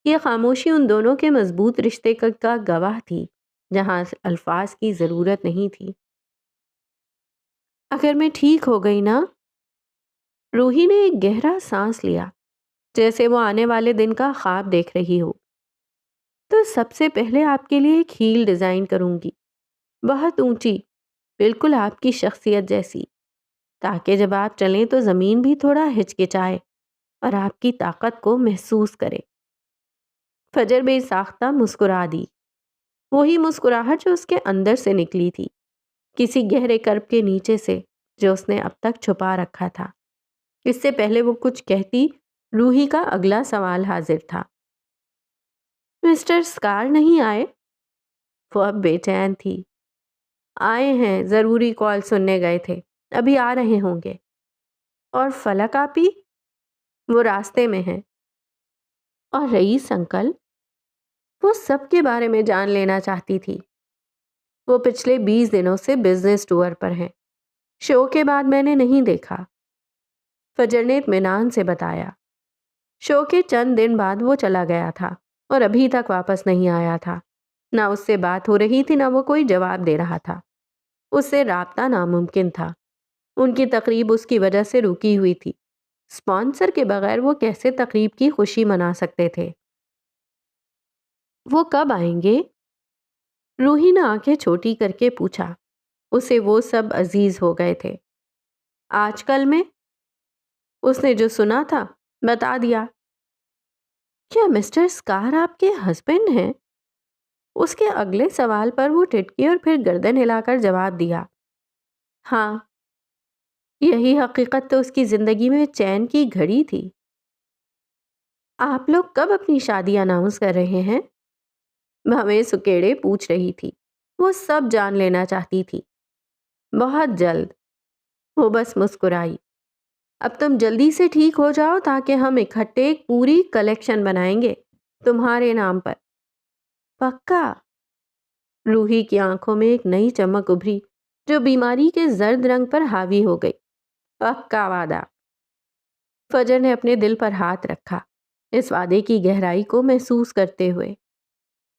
یہ خاموشی ان دونوں کے مضبوط رشتے کا گواہ تھی، جہاں الفاظ کی ضرورت نہیں تھی۔ اگر میں ٹھیک ہو گئی نا، روحی نے ایک گہرا سانس لیا جیسے وہ آنے والے دن کا خواب دیکھ رہی ہو، تو سب سے پہلے آپ کے لیے ایک ہیل ڈیزائن کروں گی، بہت اونچی، بالکل آپ کی شخصیت جیسی، تاکہ جب آپ چلیں تو زمین بھی تھوڑا ہچکچائے اور آپ کی طاقت کو محسوس کرے۔ فجر بے ساختہ مسکرا دی، وہی مسکراہٹ جو اس کے اندر سے نکلی تھی، کسی گہرے کرب کے نیچے سے جو اس نے اب تک چھپا رکھا تھا۔ اس سے پہلے وہ کچھ کہتی، روحی کا اگلا سوال حاضر تھا۔ مسٹر سکار نہیں آئے؟ وہ اب بے چین تھی۔ آئے ہیں، ضروری کال سننے گئے تھے، ابھی آ رہے ہوں گے۔ اور فلک آپی؟ وہ راستے میں ہیں۔ اور رئیس انکل؟ وہ سب کے بارے میں جان لینا چاہتی تھی۔ وہ پچھلے 20 دنوں سے بزنس ٹور پر ہیں، شو کے بعد میں نے نہیں دیکھا، فجر نے اطمینان سے بتایا۔ شو کے چند دن بعد وہ چلا گیا تھا اور ابھی تک واپس نہیں آیا تھا۔ نہ اس سے بات ہو رہی تھی، نہ وہ کوئی جواب دے رہا تھا۔ اس سے رابطہ ناممکن تھا۔ ان کی تقریب اس کی وجہ سے رکی ہوئی تھی۔ اسپانسر کے بغیر وہ کیسے تقریب کی خوشی منا سکتے تھے؟ وہ کب آئیں گے؟ روحی نے آنکھیں چھوٹی کر کے پوچھا۔ اسے وہ سب عزیز ہو گئے تھے۔ آج کل میں؟ اس نے جو سنا تھا بتا دیا۔ کیا مسٹر سکار آپ کے ہسبینڈ ہیں؟ اس کے اگلے سوال پر وہ ٹھٹکی اور پھر گردن ہلا کر جواب دیا، ہاں۔ یہی حقیقت تو اس کی زندگی میں چین کی گھڑی تھی۔ آپ لوگ کب اپنی شادی اناؤنس کر رہے ہیں؟ بھویں سکیڑے پوچھ رہی تھی۔ وہ سب جان لینا چاہتی تھی۔ بہت جلد۔ وہ بس مسکرائی۔ اب تم جلدی سے ٹھیک ہو جاؤ تاکہ ہم اکٹھے ایک پوری کلیکشن بنائیں گے تمہارے نام پر۔ پکا؟ روحی کی آنکھوں میں ایک نئی چمک ابھری جو بیماری کے زرد رنگ پر حاوی ہو گئی۔ پکا وعدہ۔ فجر نے اپنے دل پر ہاتھ رکھا، اس وعدے کی گہرائی کو محسوس کرتے ہوئے۔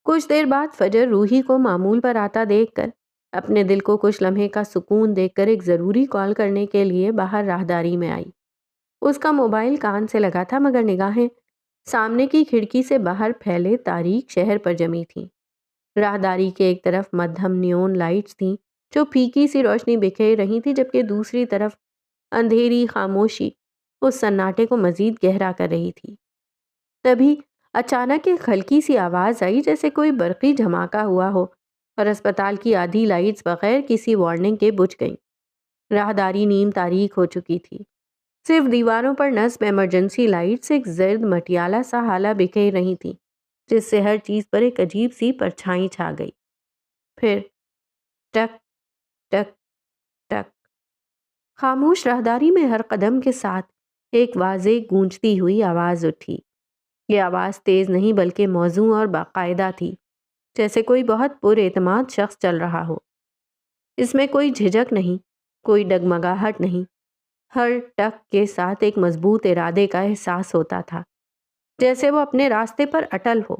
کچھ دیر بعد فجر روحی کو معمول پر آتا دیکھ کر، اپنے دل کو کچھ لمحے کا سکون دیکھ کر ایک ضروری کال کرنے کے لیے باہر راہداری میں آئی۔ اس کا موبائل کان سے لگا تھا مگر نگاہیں سامنے کی کھڑکی سے باہر پھیلے تاریک شہر پر جمی تھیں۔ راہداری کے ایک طرف مدھم نیون لائٹس تھیں جو پھیکی سی روشنی بکھیر رہی تھی، جبکہ دوسری طرف اندھیری خاموشی اس سناٹے کو مزید گہرا کر رہی تھی۔ تبھی اچانک ایک ہلکی سی آواز آئی، جیسے کوئی برقی دھماکہ ہوا ہو، اور اسپتال کی آدھی لائٹس بغیر کسی وارننگ کے بجھ گئیں۔ راہداری نیم تاریک ہو چکی تھی، صرف دیواروں پر نصب ایمرجنسی لائٹس ایک زرد مٹیالہ سا حالہ بکھیر رہی تھیں، جس سے ہر چیز پر ایک عجیب سی پرچھائی چھا گئی۔ پھر ٹک ٹک ٹک، خاموش راہداری میں ہر قدم کے ساتھ ایک واضح گونجتی ہوئی آواز اٹھی۔ یہ آواز تیز نہیں بلکہ موزوں اور باقاعدہ تھی، جیسے کوئی بہت پر اعتماد شخص چل رہا ہو۔ اس میں کوئی جھجک نہیں، کوئی ڈگمگاہٹ نہیں، ہر ٹک کے ساتھ ایک مضبوط ارادے کا احساس ہوتا تھا، جیسے وہ اپنے راستے پر اٹل ہو۔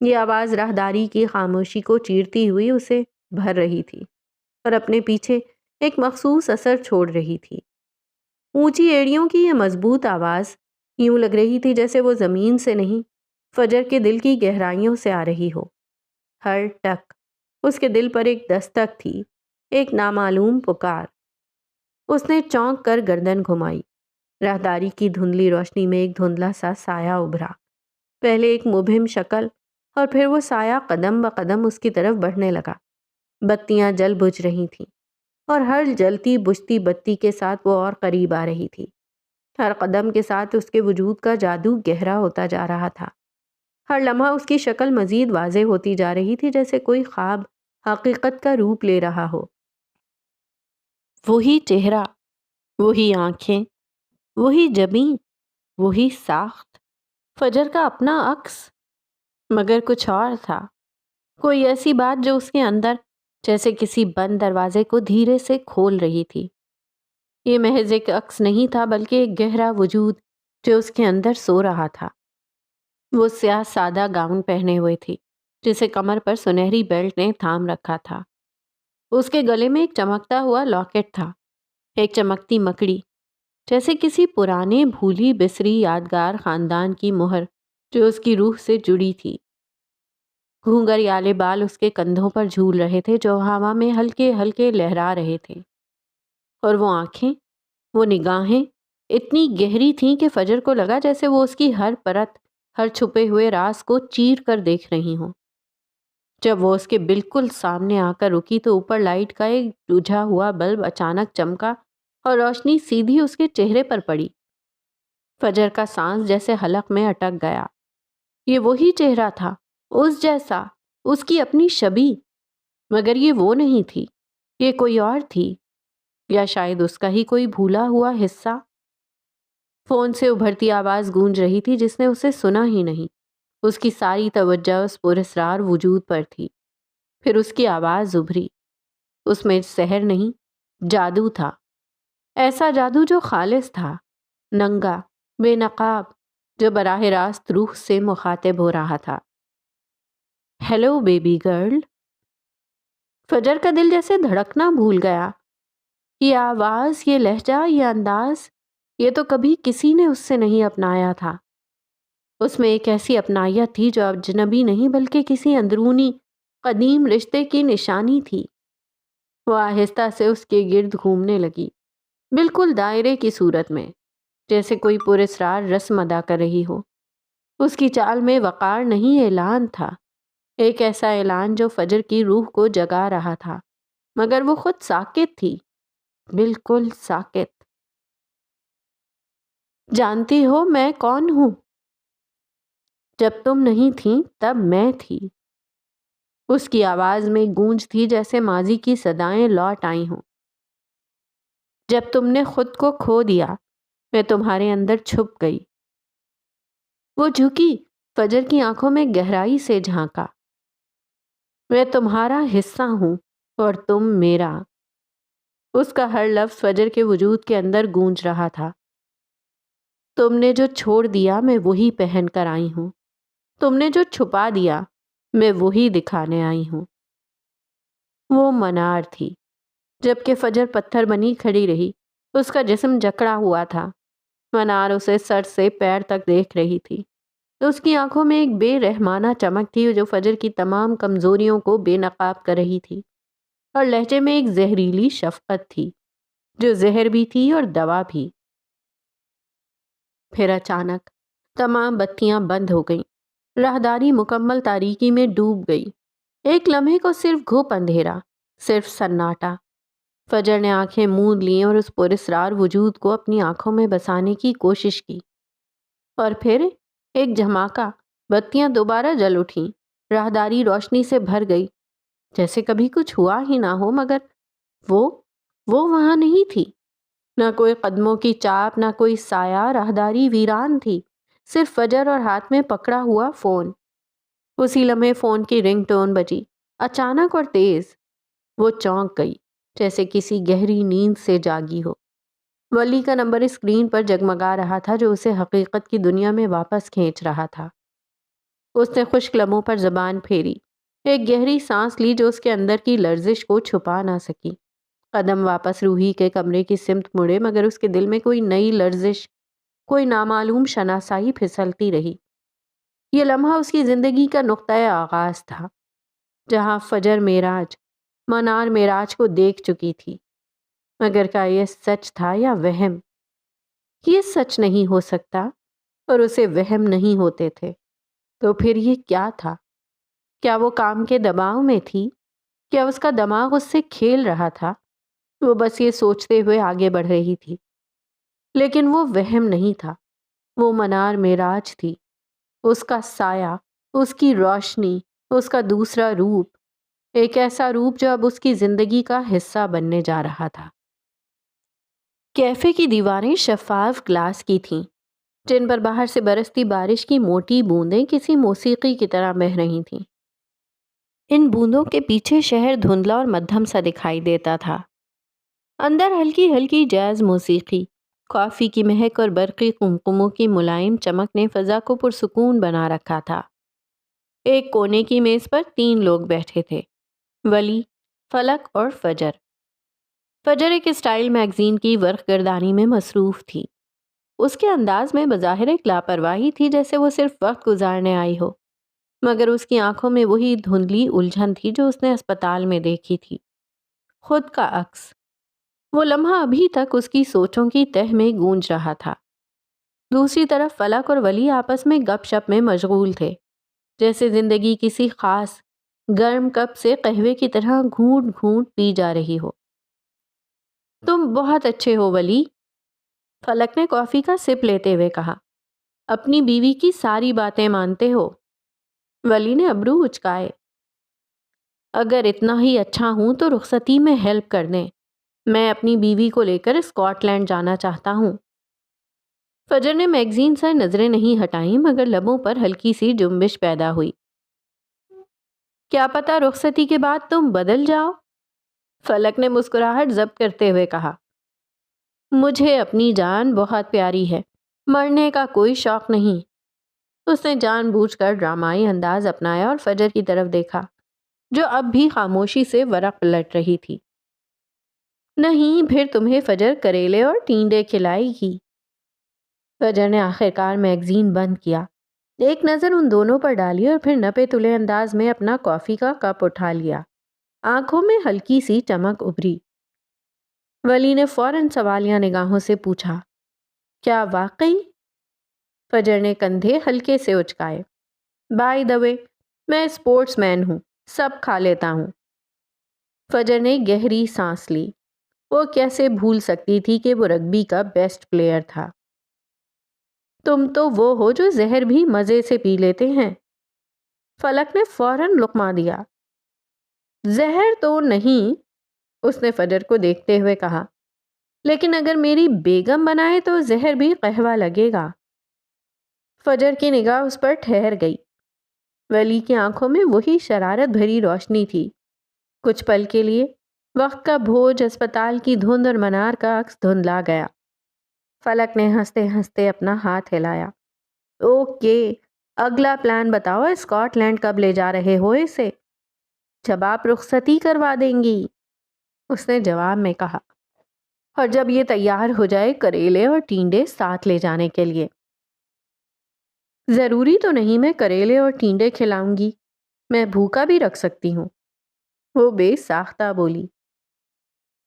یہ آواز راہداری کی خاموشی کو چیرتی ہوئی اسے بھر رہی تھی اور اپنے پیچھے ایک مخصوص اثر چھوڑ رہی تھی۔ اونچی ایڑیوں کی یہ مضبوط آواز یوں لگ رہی تھی جیسے وہ زمین سے نہیں، فجر کے دل کی گہرائیوں سے آ رہی ہو۔ ہر ٹک اس کے دل پر ایک دستک تھی، ایک نامعلوم پکار۔ اس نے چونک کر گردن گھمائی۔ راہداری کی دھندلی روشنی میں ایک دھندلا سا سایہ ابھرا، پہلے ایک مبہم شکل، اور پھر وہ سایہ قدم بقدم اس کی طرف بڑھنے لگا۔ بتیاں جل بجھ رہی تھیں، اور ہر جلتی بجھتی بتی کے ساتھ وہ اور قریب آ رہی تھی۔ ہر قدم کے ساتھ اس کے وجود کا جادو گہرا ہوتا جا رہا تھا۔ ہر لمحہ اس کی شکل مزید واضح ہوتی جا رہی تھی، جیسے کوئی خواب حقیقت کا روپ لے رہا ہو۔ وہی چہرہ، وہی آنکھیں، وہی جبیں، وہی ساخت، فجر کا اپنا عکس، مگر کچھ اور تھا، کوئی ایسی بات جو اس کے اندر جیسے کسی بند دروازے کو دھیرے سے کھول رہی تھی۔ یہ محض ایک عکس نہیں تھا، بلکہ ایک گہرا وجود جو اس کے اندر سو رہا تھا۔ وہ سیاہ سادہ گاؤن پہنے ہوئے تھی، جسے کمر پر سنہری بیلٹ نے تھام رکھا تھا۔ اس کے گلے میں ایک چمکتا ہوا لاکٹ تھا، ایک چمکتی مکڑی، جیسے کسی پرانے بھولی بسری یادگار خاندان کی مہر جو اس کی روح سے جڑی تھی۔ گھونگھریالے بال اس کے کندھوں پر جھول رہے تھے، جو ہوا میں ہلکے ہلکے لہرا رہے تھے، اور وہ آنکھیں، وہ نگاہیں اتنی گہری تھیں کہ فجر کو لگا جیسے وہ اس کی ہر پرت، ہر چھپے ہوئے راز کو چیر کر دیکھ رہی ہوں۔ جب وہ اس کے بالکل سامنے آ کر رکی تو اوپر لائٹ کا ایک بجھا ہوا بلب اچانک چمکا اور روشنی سیدھی اس کے چہرے پر پڑی۔ فجر کا سانس جیسے حلق میں اٹک گیا۔ یہ وہی چہرہ تھا، اس جیسا، اس کی اپنی شبیہ، مگر یہ وہ نہیں تھی، یہ کوئی اور تھی، یا شاید اس کا ہی کوئی بھولا ہوا حصہ۔ فون سے ابھرتی آواز گونج رہی تھی جس نے اسے سنا ہی نہیں۔ اس کی ساری توجہ اس پراسرار وجود پر تھی۔ پھر اس کی آواز ابھری۔ اس میں سحر نہیں، جادو تھا، ایسا جادو جو خالص تھا، ننگا، بے نقاب، جو براہ راست روح سے مخاطب ہو رہا تھا۔ Hello baby girl. فجر کا دل جیسے دھڑکنا بھول گیا۔ یہ آواز، یہ لہجہ، یہ انداز، یہ تو کبھی کسی نے اس سے نہیں اپنایا تھا۔ اس میں ایک ایسی اپنائیت تھی جو اجنبی نہیں بلکہ کسی اندرونی قدیم رشتے کی نشانی تھی۔ وہ آہستہ سے اس کے گرد گھومنے لگی، بالکل دائرے کی صورت میں، جیسے کوئی پراسرار رسم ادا کر رہی ہو۔ اس کی چال میں وقار نہیں، اعلان تھا، ایک ایسا اعلان جو فجر کی روح کو جگا رہا تھا، مگر وہ خود ساکت تھی، بالکل ساکت۔ جانتی ہو میں کون ہوں؟ جب تم نہیں تھیں تب میں تھی۔ اس کی آواز میں گونج تھی جیسے ماضی کی صدائیں لوٹ آئی ہوں۔ جب تم نے خود کو کھو دیا میں تمہارے اندر چھپ گئی۔ وہ جھکی، فجر کی آنکھوں میں گہرائی سے جھانکا۔ میں تمہارا حصہ ہوں اور تم میرا۔ اس کا ہر لفظ فجر کے وجود کے اندر گونج رہا تھا۔ تم نے جو چھوڑ دیا میں وہی پہن کر آئی ہوں، تم نے جو چھپا دیا میں وہی دکھانے آئی ہوں۔ وہ منار تھی، جبکہ فجر پتھر بنی کھڑی رہی، اس کا جسم جکڑا ہوا تھا۔ منار اسے سر سے پیر تک دیکھ رہی تھی۔ اس کی آنکھوں میں ایک بے رحمانہ چمک تھی جو فجر کی تمام کمزوریوں کو بے نقاب کر رہی تھی، اور لہجے میں ایک زہریلی شفقت تھی جو زہر بھی تھی اور دوا بھی۔ پھر اچانک تمام بتیاں بند ہو گئیں، راہداری مکمل تاریکی میں ڈوب گئی۔ ایک لمحے کو صرف گھپ اندھیرا، صرف سناٹا۔ فجر نے آنکھیں موند لیں اور اس پراسرار وجود کو اپنی آنکھوں میں بسانے کی کوشش کی، اور پھر ایک جھماکا، بتیاں دوبارہ جل اٹھیں، راہداری روشنی سے بھر گئی، جیسے کبھی کچھ ہوا ہی نہ ہو۔ مگر وہ وہاں نہیں تھی، نہ کوئی قدموں کی چاپ، نہ کوئی سایہ۔ راہداری ویران تھی، صرف فجر اور ہاتھ میں پکڑا ہوا فون۔ اسی لمحے فون کی رنگ ٹون بجی، اچانک اور تیز۔ وہ چونک گئی، جیسے کسی گہری نیند سے جاگی ہو۔ ولی کا نمبر اسکرین پر جگمگا رہا تھا، جو اسے حقیقت کی دنیا میں واپس کھینچ رہا تھا۔ اس نے خشک لبوں پر زبان پھیری، ایک گہری سانس لی جو اس کے اندر کی لرزش کو چھپا نہ سکی۔ قدم واپس روحی کے کمرے کی سمت مڑے، مگر اس کے دل میں کوئی نئی لرزش، کوئی نامعلوم شناسائی پھسلتی رہی۔ یہ لمحہ اس کی زندگی کا نقطۂ آغاز تھا، جہاں فجر معراج، منار معراج کو دیکھ چکی تھی۔ مگر کیا یہ سچ تھا یا وہم؟ یہ سچ نہیں ہو سکتا، اور اسے وہم نہیں ہوتے تھے۔ تو پھر یہ کیا تھا؟ کیا وہ کام کے دباؤ میں تھی؟ کیا اس کا دماغ اس سے کھیل رہا تھا؟ وہ بس یہ سوچتے ہوئے آگے بڑھ رہی تھی۔ لیکن وہ وہم نہیں تھا، وہ منار معراج تھی، اس کا سایہ، اس کی روشنی، اس کا دوسرا روپ، ایک ایسا روپ جو اب اس کی زندگی کا حصہ بننے جا رہا تھا۔ کیفے کی دیواریں شفاف گلاس کی تھیں، جن پر باہر سے برستی بارش کی موٹی بوندیں کسی موسیقی کی طرح بہہ رہی تھیں۔ ان بوندوں کے پیچھے شہر دھندلا اور مدھم سا دکھائی دیتا تھا۔ اندر ہلکی ہلکی جاز موسیقی، کافی کی مہک اور برقی قمقموں کی ملائم چمک نے فضا کو پرسکون بنا رکھا تھا۔ ایک کونے کی میز پر 3 لوگ بیٹھے تھے، ولی، فلک اور فجر۔ فجر ایک اسٹائل میگزین کی ورق گردانی میں مصروف تھی۔ اس کے انداز میں بظاہر ایک لاپرواہی تھی، جیسے وہ صرف وقت گزارنے آئی ہو، مگر اس کی آنکھوں میں وہی دھندلی الجھن تھی جو اس نے اسپتال میں دیکھی تھی، خود کا عکس۔ وہ لمحہ ابھی تک اس کی سوچوں کی تہ میں گونج رہا تھا۔ دوسری طرف فلک اور ولی آپس میں گپ شپ میں مشغول تھے، جیسے زندگی کسی خاص گرم کپ سے قہوے کی طرح گھونٹ گھونٹ پی جا رہی ہو۔ تم بہت اچھے ہو ولی، فلک نے کافی کا سپ لیتے ہوئے کہا۔ اپنی بیوی کی ساری باتیں مانتے ہو؟ ولی نے ابرو اچکائے۔ اگر اتنا ہی اچھا ہوں تو رخصتی میں ہیلپ کر دیں، میں اپنی بیوی کو لے کر اسکاٹ لینڈ جانا چاہتا ہوں۔ فجر نے میگزین سے نظریں نہیں ہٹائیں، مگر لبوں پر ہلکی سی جنبش پیدا ہوئی۔ کیا پتہ رخصتی کے بعد تم بدل جاؤ، فلک نے مسکراہٹ ضبط کرتے ہوئے کہا۔ مجھے اپنی جان بہت پیاری ہے، مرنے کا کوئی شوق نہیں۔ اس نے جان بوجھ کر ڈرامائی انداز اپنایا اور فجر کی طرف دیکھا، جو اب بھی خاموشی سے ورق پلٹ رہی تھی۔ نہیں، پھر تمہیں فجر کریلے اور ٹینڈے کھلائے گی۔ فجر نے آخرکار میگزین بند کیا، ایک نظر ان دونوں پر ڈالی اور پھر نپے تلے انداز میں اپنا کافی کا کپ اٹھا لیا۔ آنکھوں میں ہلکی سی چمک ابھری۔ ولی نے فوراً سوالیہ نگاہوں سے پوچھا، کیا واقعی؟ فجر نے کندھے ہلکے سے اچکائے۔ بائی دا وے، میں اسپورٹس مین ہوں، سب کھا لیتا ہوں۔ فجر نے گہری سانس لی۔ وہ کیسے بھول سکتی تھی کہ وہ رگبی کا بیسٹ پلیئر تھا۔ تم تو وہ ہو جو زہر بھی مزے سے پی لیتے ہیں، فلک نے فوراً لقمہ دیا۔ زہر تو نہیں، اس نے فجر کو دیکھتے ہوئے کہا، لیکن اگر میری بیگم بنائے تو زہر بھی قہوہ لگے گا۔ فجر کی نگاہ اس پر ٹھہر گئی۔ ولی کی آنکھوں میں وہی شرارت بھری روشنی تھی۔ کچھ پل کے لیے وقت کا بوجھ، اسپتال کی دھند اور منار کا عکس دھندلا گیا۔ فلک نے ہنستے ہنستے اپنا ہاتھ ہلایا۔ اوکے، اگلا پلان بتاؤ، اسکاٹ لینڈ کب لے جا رہے ہو اسے؟ جب آپ رخصتی کروا دیں گی، اس نے جواب میں کہا، اور جب یہ تیار ہو جائے کریلے اور ٹینڈے ساتھ لے جانے کے لیے۔ ضروری تو نہیں میں کریلے اور ٹینڈے کھلاؤں گی، میں بھوکا بھی رکھ سکتی ہوں، وہ بے ساختہ بولی۔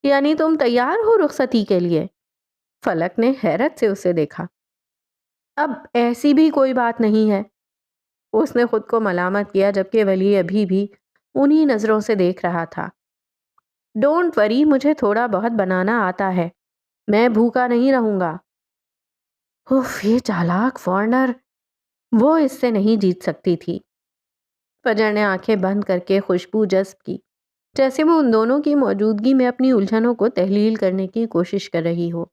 یعنی تم تیار ہو رخصتی کے لیے؟ فلک نے حیرت سے اسے دیکھا۔ اب ایسی بھی کوئی بات نہیں ہے۔ اس نے خود کو ملامت کیا جبکہ ولی ابھی بھی انہی نظروں سے دیکھ رہا تھا۔ ڈونٹ وری، مجھے تھوڑا بہت بنانا آتا ہے، میں بھوکا نہیں رہوں گا۔ اف، یہ چالاک فورنر، وہ اس سے نہیں جیت سکتی تھی۔ فجر نے آنکھیں بند کر کے خوشبو جذب کی، جیسے وہ ان دونوں کی موجودگی میں اپنی الجھنوں کو تحلیل کرنے کی کوشش کر رہی ہو۔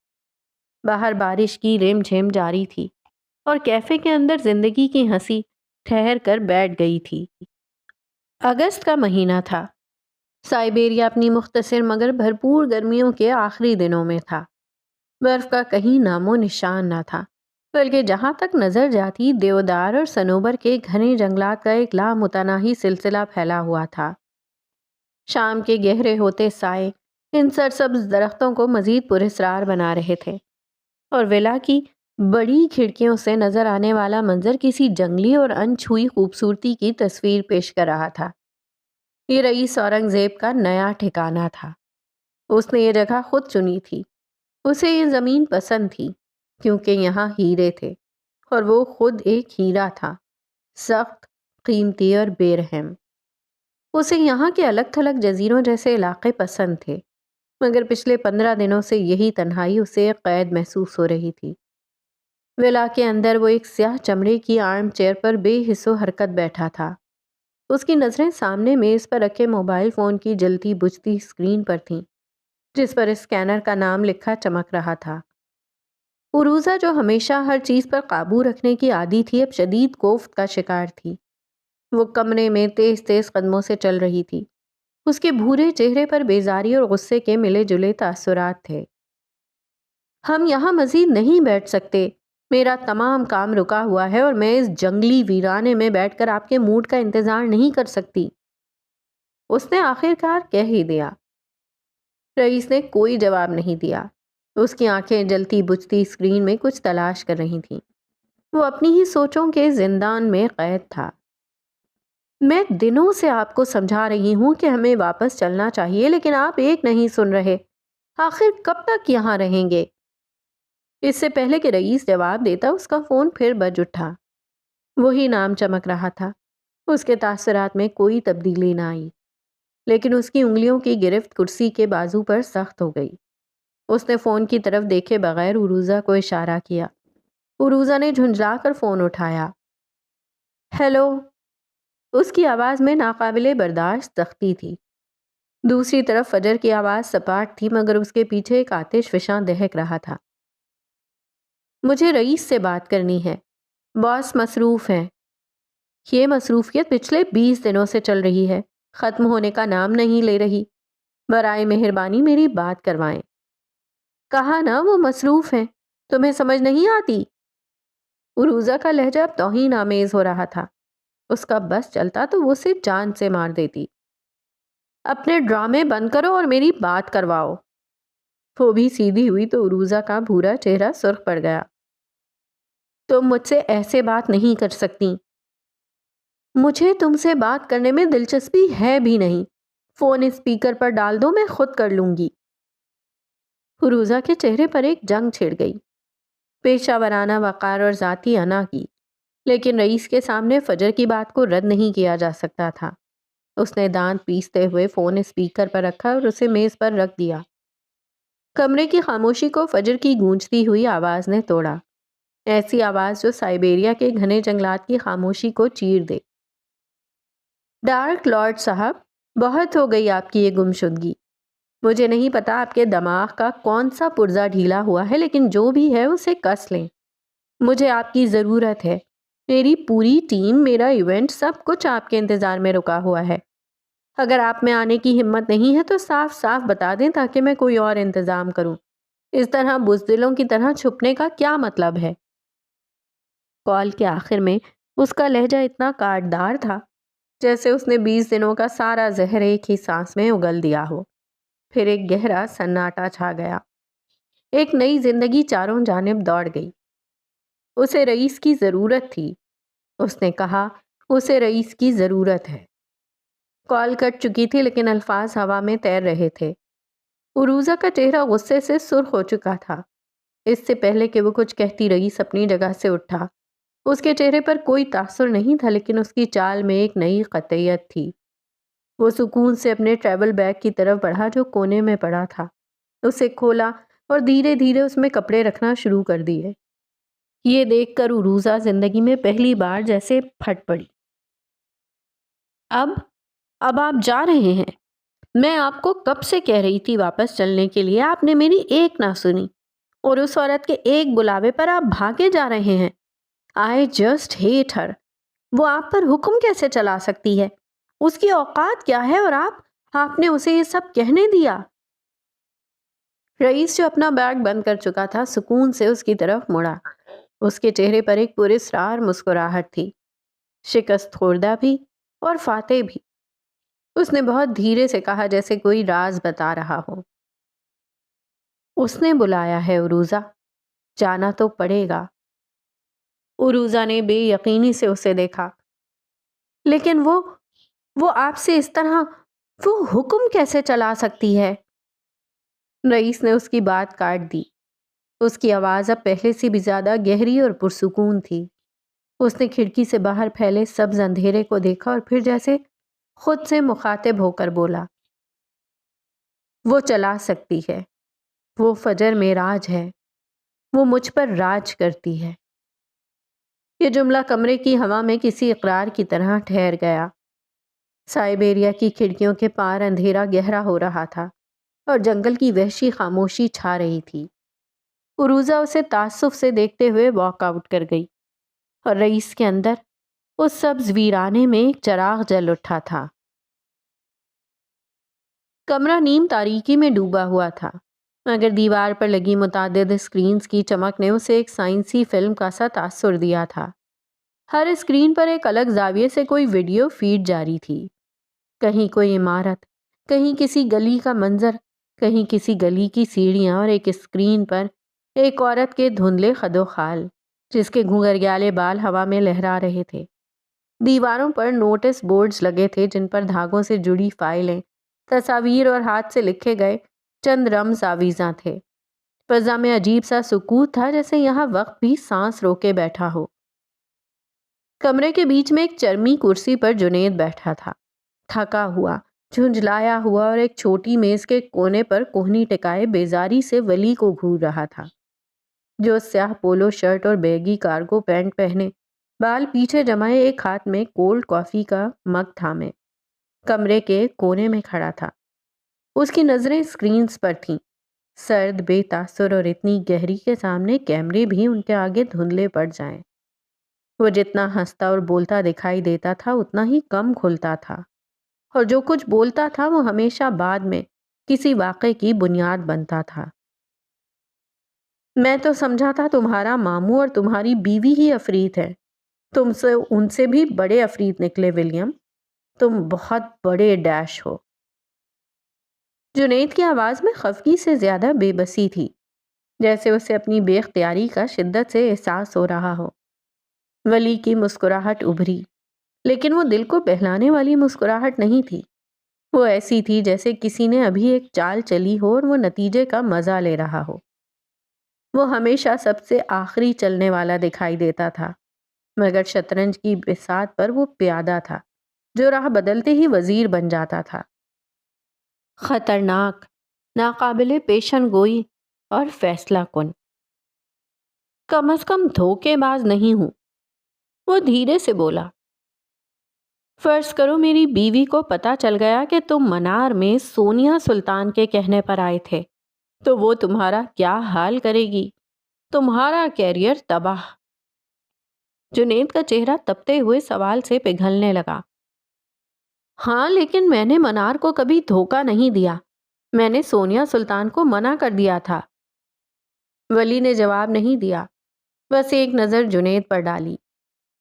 باہر بارش کی رم جھم جاری تھی اور کیفے کے اندر زندگی کی ہنسی ٹھہر کر بیٹھ گئی تھی۔ اگست کا مہینہ تھا۔ سائبیریا اپنی مختصر مگر بھرپور گرمیوں کے آخری دنوں میں تھا۔ برف کا کہیں نام و نشان نہ تھا، بلکہ جہاں تک نظر جاتی دیودار اور سنوبر کے گھنے جنگلات کا ایک لامتناہی سلسلہ پھیلا ہوا تھا۔ شام کے گہرے ہوتے سائے ان سرسبز درختوں کو مزید پراسرار بنا رہے تھے، اور ولا کی بڑی کھڑکیوں سے نظر آنے والا منظر کسی جنگلی اور انچھوئی خوبصورتی کی تصویر پیش کر رہا تھا۔ یہ رئیس اورنگزیب کا نیا ٹھکانہ تھا۔ اس نے یہ جگہ خود چنی تھی۔ اسے یہ زمین پسند تھی کیونکہ یہاں ہیرے تھے، اور وہ خود ایک ہیرا تھا، سخت، قیمتی اور بے رحم۔ اسے یہاں کے الگ تھلگ جزیروں جیسے علاقے پسند تھے، مگر پچھلے 15 دنوں سے یہی تنہائی اسے قید محسوس ہو رہی تھی۔ ولا کے اندر وہ ایک سیاہ چمڑے کی آرم چیئر پر بے حس و حرکت بیٹھا تھا۔ اس کی نظریں سامنے میز پر رکھے موبائل فون کی جلتی بجھتی اسکرین پر تھیں، جس پر اسکینر کا نام لکھا چمک رہا تھا۔ عروزہ، جو ہمیشہ ہر چیز پر قابو رکھنے کی عادی تھی، اب شدید کوفت کا شکار تھی۔ وہ کمرے میں تیز تیز قدموں سے چل رہی تھی۔ اس کے بھورے چہرے پر بیزاری اور غصے کے ملے جلے تاثرات تھے۔ ہم یہاں مزید نہیں بیٹھ سکتے، میرا تمام کام رکا ہوا ہے اور میں اس جنگلی ویرانے میں بیٹھ کر آپ کے موڈ کا انتظار نہیں کر سکتی۔ اس نے آخرکار کہہ ہی دیا۔ رئیس نے کوئی جواب نہیں دیا۔ اس کی آنکھیں جلتی بجھتی اسکرین میں کچھ تلاش کر رہی تھیں۔ وہ اپنی ہی سوچوں کے زندان میں قید تھا۔ میں دنوں سے آپ کو سمجھا رہی ہوں کہ ہمیں واپس چلنا چاہیے، لیکن آپ ایک نہیں سن رہے۔ آخر کب تک یہاں رہیں گے؟ اس سے پہلے کہ رئیس جواب دیتا، اس کا فون پھر بج اٹھا۔ وہی نام چمک رہا تھا۔ اس کے تاثرات میں کوئی تبدیلی نہ آئی، لیکن اس کی انگلیوں کی گرفت کرسی کے بازو پر سخت ہو گئی۔ اس نے فون کی طرف دیکھے بغیر عروزہ کو اشارہ کیا۔ عروزہ نے جھنجھلا کر فون اٹھایا۔ ہیلو۔ اس کی آواز میں ناقابل برداشت سختی تھی۔ دوسری طرف فجر کی آواز سپاٹ تھی، مگر اس کے پیچھے ایک آتش فشاں دہک رہا تھا۔ مجھے رئیس سے بات کرنی ہے، باس مصروف ہیں۔ یہ مصروفیت پچھلے 20 دنوں سے چل رہی ہے، ختم ہونے کا نام نہیں لے رہی۔ برائے مہربانی میری بات کروائیں۔ کہا نا وہ مصروف ہیں، تمہیں سمجھ نہیں آتی؟ عروزہ کا لہجہ اب توہین آمیز ہو رہا تھا۔ اس کا بس چلتا تو وہ اسے جان سے مار دیتی۔ اپنے ڈرامے بند کرو اور میری بات کرواؤ۔ وہ بھی سیدھی ہوئی تو عروزہ کا بھورا چہرہ سرخ پڑ گیا۔ تم مجھ سے ایسے بات نہیں کر سکتی۔ مجھے تم سے بات کرنے میں دلچسپی ہے بھی نہیں۔ فون اسپیکر پر ڈال دو، میں خود کر لوں گی۔ عروزہ کے چہرے پر ایک جنگ چھڑ گئی، پیشہ ورانہ وقار اور ذاتی انا کی، لیکن رئیس کے سامنے فجر کی بات کو رد نہیں کیا جا سکتا تھا۔ اس نے دانت پیستے ہوئے فون اسپیکر پر رکھا اور اسے میز پر رکھ دیا۔ کمرے کی خاموشی کو فجر کی گونجتی ہوئی آواز نے توڑا، ایسی آواز جو سائبیریا کے گھنے جنگلات کی خاموشی کو چیر دے۔ ڈارک لارڈ صاحب، بہت ہو گئی آپ کی یہ گمشدگی۔ مجھے نہیں پتا آپ کے دماغ کا کون سا پرزا ڈھیلا ہوا ہے، لیکن جو بھی ہے اسے کس لیں۔ مجھے آپ کی ضرورت ہے۔ میری پوری ٹیم، میرا ایونٹ، سب کچھ آپ کے انتظار میں رکا ہوا ہے۔ اگر آپ میں آنے کی ہمت نہیں ہے تو صاف صاف بتا دیں تاکہ میں کوئی اور انتظام کروں۔ اس طرح بزدلوں کی طرح چھپنے کا کیا مطلب ہے؟ کال کے آخر میں اس کا لہجہ اتنا کاٹدار تھا جیسے اس نے 20 دنوں کا سارا زہر ایک ہی سانس میں اگل دیا ہو۔ پھر ایک گہرا سناٹا چھا گیا۔ ایک نئی زندگی چاروں جانب دوڑ گئی۔ اسے رئیس کی ضرورت تھی۔ اس نے کہا، اسے رئیس کی ضرورت ہے۔ کال کٹ چکی تھی لیکن الفاظ ہوا میں تیر رہے تھے۔ عروزہ کا چہرہ غصے سے سرخ ہو چکا تھا۔ اس سے پہلے کہ وہ کچھ کہتی رئیس اپنی جگہ سے اٹھا۔ اس کے چہرے پر کوئی تاثر نہیں تھا، لیکن اس کی چال میں ایک نئی قطعیت تھی۔ وہ سکون سے اپنے ٹریول بیگ کی طرف بڑھا جو کونے میں پڑا تھا، اسے کھولا اور دھیرے دھیرے اس میں کپڑے رکھنا شروع کر دیے۔ یہ دیکھ کر عروزہ زندگی میں پہلی بار جیسے پھٹ پڑی۔ اب آپ جا رہے ہیں؟ میں آپ کو کب سے کہہ رہی تھی واپس چلنے کے لیے، آپ نے میری ایک نہ سنی، اور اس عورت کے ایک بلاوے پر آپ بھاگے جا رہے ہیں۔ I just hate her۔ وہ آپ پر حکم کیسے چلا سکتی ہے؟ اس کی اوقات کیا ہے، اور آپ نے اسے یہ سب کہنے دیا؟ رئیس جو اپنا بیگ بند کر چکا تھا سکون سے اس کی طرف مڑا۔ اس کے چہرے پر ایک پراسرار مسکراہٹ تھی، شکست خوردہ بھی اور فاتح بھی۔ اس نے بہت دھیرے سے کہا، جیسے کوئی راز بتا رہا ہو۔ اس نے بلایا ہے عروزہ، جانا تو پڑے گا۔ عروزہ نے بے یقینی سے اسے دیکھا۔ لیکن وہ آپ سے اس طرح وہ حکم کیسے چلا سکتی ہے؟ رئیس نے اس کی بات کاٹ دی۔ اس کی آواز اب پہلے سے بھی زیادہ گہری اور پرسکون تھی۔ اس نے کھڑکی سے باہر پھیلے سبز اندھیرے کو دیکھا اور پھر جیسے خود سے مخاطب ہو کر بولا، وہ چلا سکتی ہے، وہ فجر معراج ہے، وہ مجھ پر راج کرتی ہے۔ یہ جملہ کمرے کی ہوا میں کسی اقرار کی طرح ٹھہر گیا۔ سائبیریا کی کھڑکیوں کے پار اندھیرا گہرا ہو رہا تھا اور جنگل کی وحشی خاموشی چھا رہی تھی۔ عروزہ اسے تعصب سے دیکھتے ہوئے واک آؤٹ کر گئی، اور رئیس کے اندر اس سبز ویرانے میں ایک چراغ جل اٹھا تھا۔ کمرہ نیم تاریکی میں ڈوبا ہوا تھا، مگر دیوار پر لگی متعدد اسکرینز کی چمک نے اسے ایک سائنسی فلم کا سا تاثر دیا تھا۔ ہر اسکرین پر ایک الگ زاویے سے کوئی ویڈیو فیڈ جاری تھی، کہیں کوئی عمارت، کہیں کسی گلی کا منظر، کہیں کسی گلی کی سیڑھیاں، اور ایک اسکرین پر ایک عورت کے دھندلے خد و خال جس کے گھنگریالے بال ہوا میں لہرا رہے تھے۔ دیواروں پر نوٹس بورڈز لگے تھے جن پر دھاگوں سے جڑی فائلیں، تصاویر اور ہاتھ سے لکھے گئے چند رمز آویزاں تھے۔ فضا میں عجیب سا سکوت تھا، جیسے یہاں وقت بھی سانس روکے بیٹھا ہو۔ کمرے کے بیچ میں ایک چرمی کرسی پر جنید بیٹھا تھا، تھکا ہوا، جھنجھلایا ہوا، اور ایک چھوٹی میز کے کونے پر کوہنی ٹکائے بیزاری سے ولی کو گھور رہا تھا، جو سیاہ پولو شرٹ اور بیگی کارگو پینٹ پہنے، بال پیچھے جمائے، ایک ہاتھ میں کولڈ کافی کا مگ تھامے کمرے کے کونے میں کھڑا تھا۔ اس کی نظریں اسکرینز پر تھیں، سرد، بے تاثر اور اتنی گہری کہ سامنے کیمرے بھی ان کے آگے دھندلے پڑ جائیں۔ وہ جتنا ہنستا اور بولتا دکھائی دیتا تھا اتنا ہی کم کھلتا تھا، اور جو کچھ بولتا تھا وہ ہمیشہ بعد میں کسی واقعے کی بنیاد بنتا تھا۔ میں تو سمجھا تھا تمہارا ماموں اور تمہاری بیوی ہی عفریت ہے، تم سے ان سے بھی بڑے عفریت نکلے ولیم، تم بہت بڑے ڈیش ہو۔ جنید کی آواز میں خفگی سے زیادہ بے بسی تھی، جیسے اسے اپنی بے اختیاری کا شدت سے احساس ہو رہا ہو۔ ولی کی مسکراہٹ ابھری، لیکن وہ دل کو بہلانے والی مسکراہٹ نہیں تھی۔ وہ ایسی تھی جیسے کسی نے ابھی ایک چال چلی ہو اور وہ نتیجے کا مزہ لے رہا ہو۔ وہ ہمیشہ سب سے آخری چلنے والا دکھائی دیتا تھا، مگر شطرنج کی بساط پر وہ پیادہ تھا جو راہ بدلتے ہی وزیر بن جاتا تھا۔ خطرناک، ناقابل پیشن گوئی اور فیصلہ کن۔ کم از کم دھوکے باز نہیں ہوں، وہ دھیرے سے بولا۔ فرض کرو میری بیوی کو پتہ چل گیا کہ تم منار میں سونیا سلطان کے کہنے پر آئے تھے، تو وہ تمہارا کیا حال کرے گی؟ تمہارا کیریئر تباہ۔ جنید کا چہرہ تپتے ہوئے سوال سے پگھلنے لگا۔ ہاں، لیکن میں نے منار کو کبھی دھوکہ نہیں دیا، میں نے سونیا سلطان کو منع کر دیا تھا۔ ولی نے جواب نہیں دیا، بس ایک نظر جنید پر ڈالی،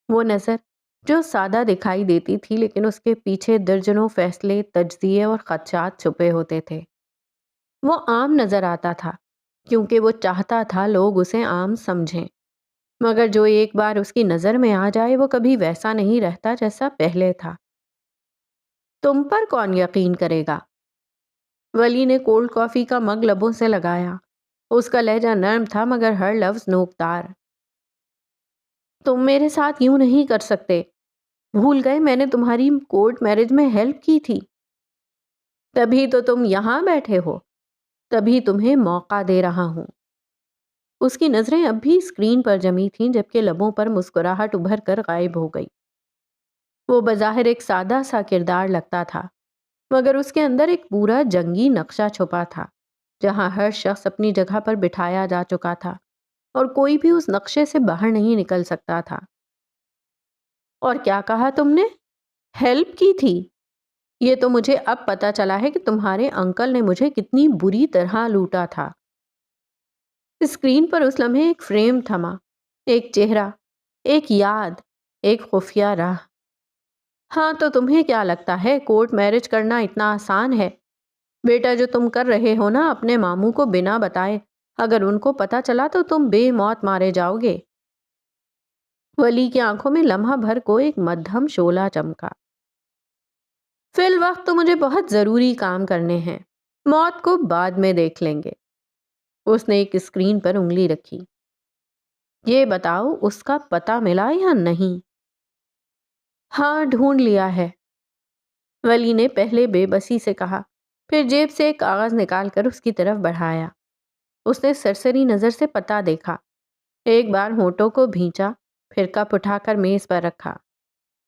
وہ نظر جو سادہ دکھائی دیتی تھی لیکن اس کے پیچھے درجنوں فیصلے، تجزیے اور خدشات چھپے ہوتے تھے۔ وہ عام نظر آتا تھا کیونکہ وہ چاہتا تھا لوگ اسے عام سمجھیں، مگر جو ایک بار اس کی نظر میں آ جائے وہ کبھی ویسا نہیں رہتا جیسا پہلے تھا۔ تم پر کون یقین کرے گا؟ ولی نے کولڈ کافی کا مگ لبوں سے لگایا۔ اس کا لہجہ نرم تھا مگر ہر لفظ نوکدار۔ تم میرے ساتھ یوں نہیں کر سکتے، بھول گئے میں نے تمہاری کورٹ میرج میں ہیلپ کی تھی، تبھی تو تم یہاں بیٹھے ہو، تبھی تمہیں موقع دے رہا ہوں۔ اس کی نظریں اب بھی اسکرین پر جمی تھیں جبکہ لبوں پر مسکراہٹ ابھر کر غائب ہو گئی۔ وہ بظاہر ایک سادہ سا کردار لگتا تھا مگر اس کے اندر ایک پورا جنگی نقشہ چھپا تھا جہاں ہر شخص اپنی جگہ پر بٹھایا جا چکا تھا اور کوئی بھی اس نقشے سے باہر نہیں نکل سکتا تھا۔ اور کیا کہا تم نے؟ ہیلپ کی تھی؟ یہ تو مجھے اب پتا چلا ہے کہ تمہارے انکل نے مجھے کتنی بری طرح لوٹا تھا۔ اسکرین پر اس لمحے ایک فریم تھما، ایک چہرہ، ایک یاد، ایک خفیہ راہ۔ ہاں تو تمہیں کیا لگتا ہے کورٹ میرج کرنا اتنا آسان ہے؟ بیٹا جو تم کر رہے ہو نا اپنے ماموں کو بنا بتائے، اگر ان کو پتا چلا تو تم بے موت مارے جاؤ گے۔ ولی کی آنکھوں میں لمحہ بھر کو ایک مدھم شعلہ چمکا۔ فی الوقت تو مجھے بہت ضروری کام کرنے ہیں، موت کو بعد میں دیکھ لیں گے۔ اس نے ایک اسکرین پر انگلی رکھی۔ یہ بتاؤ اس کا پتہ ملا یا نہیں؟ ہاں ڈھونڈ لیا ہے، ولی نے پہلے بے بسی سے کہا، پھر جیب سے ایک کاغذ نکال کر اس کی طرف بڑھایا۔ اس نے سرسری نظر سے پتہ دیکھا، ایک بار ہونٹوں کو بھینچا، پھر کپ اٹھا کر میز پر رکھا،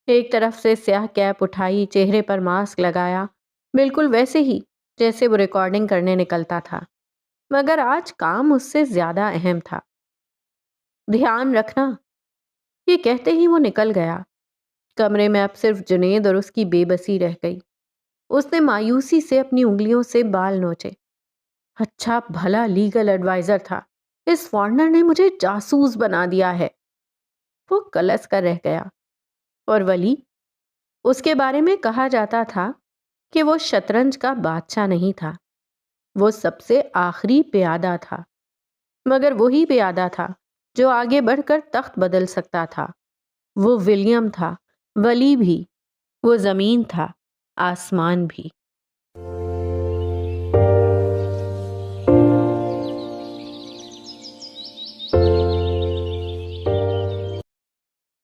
ایک طرف سے سیاہ کیپ اٹھائی، چہرے پر ماسک لگایا، بالکل ویسے ہی جیسے وہ ریکارڈنگ کرنے نکلتا تھا، مگر آج کام اس سے زیادہ اہم تھا۔ دھیان رکھنا، یہ کہتے ہی وہ نکل گیا۔ کمرے میں اب صرف جنید اور اس کی بے بسی رہ گئی۔ اس نے مایوسی سے اپنی انگلیوں سے بال نوچے۔ اچھا بھلا لیگل ایڈوائزر تھا، اس فارنر نے مجھے جاسوس بنا دیا ہے۔ وہ کلس کر رہ گیا۔ اور ولی، اس کے بارے میں کہا جاتا تھا کہ وہ شطرنج کا بادشاہ نہیں تھا، وہ سب سے آخری پیادہ تھا، مگر وہی پیادہ تھا جو آگے بڑھ کر تخت بدل سکتا تھا۔ وہ ولیم تھا، ولی بھی، وہ زمین تھا، آسمان بھی۔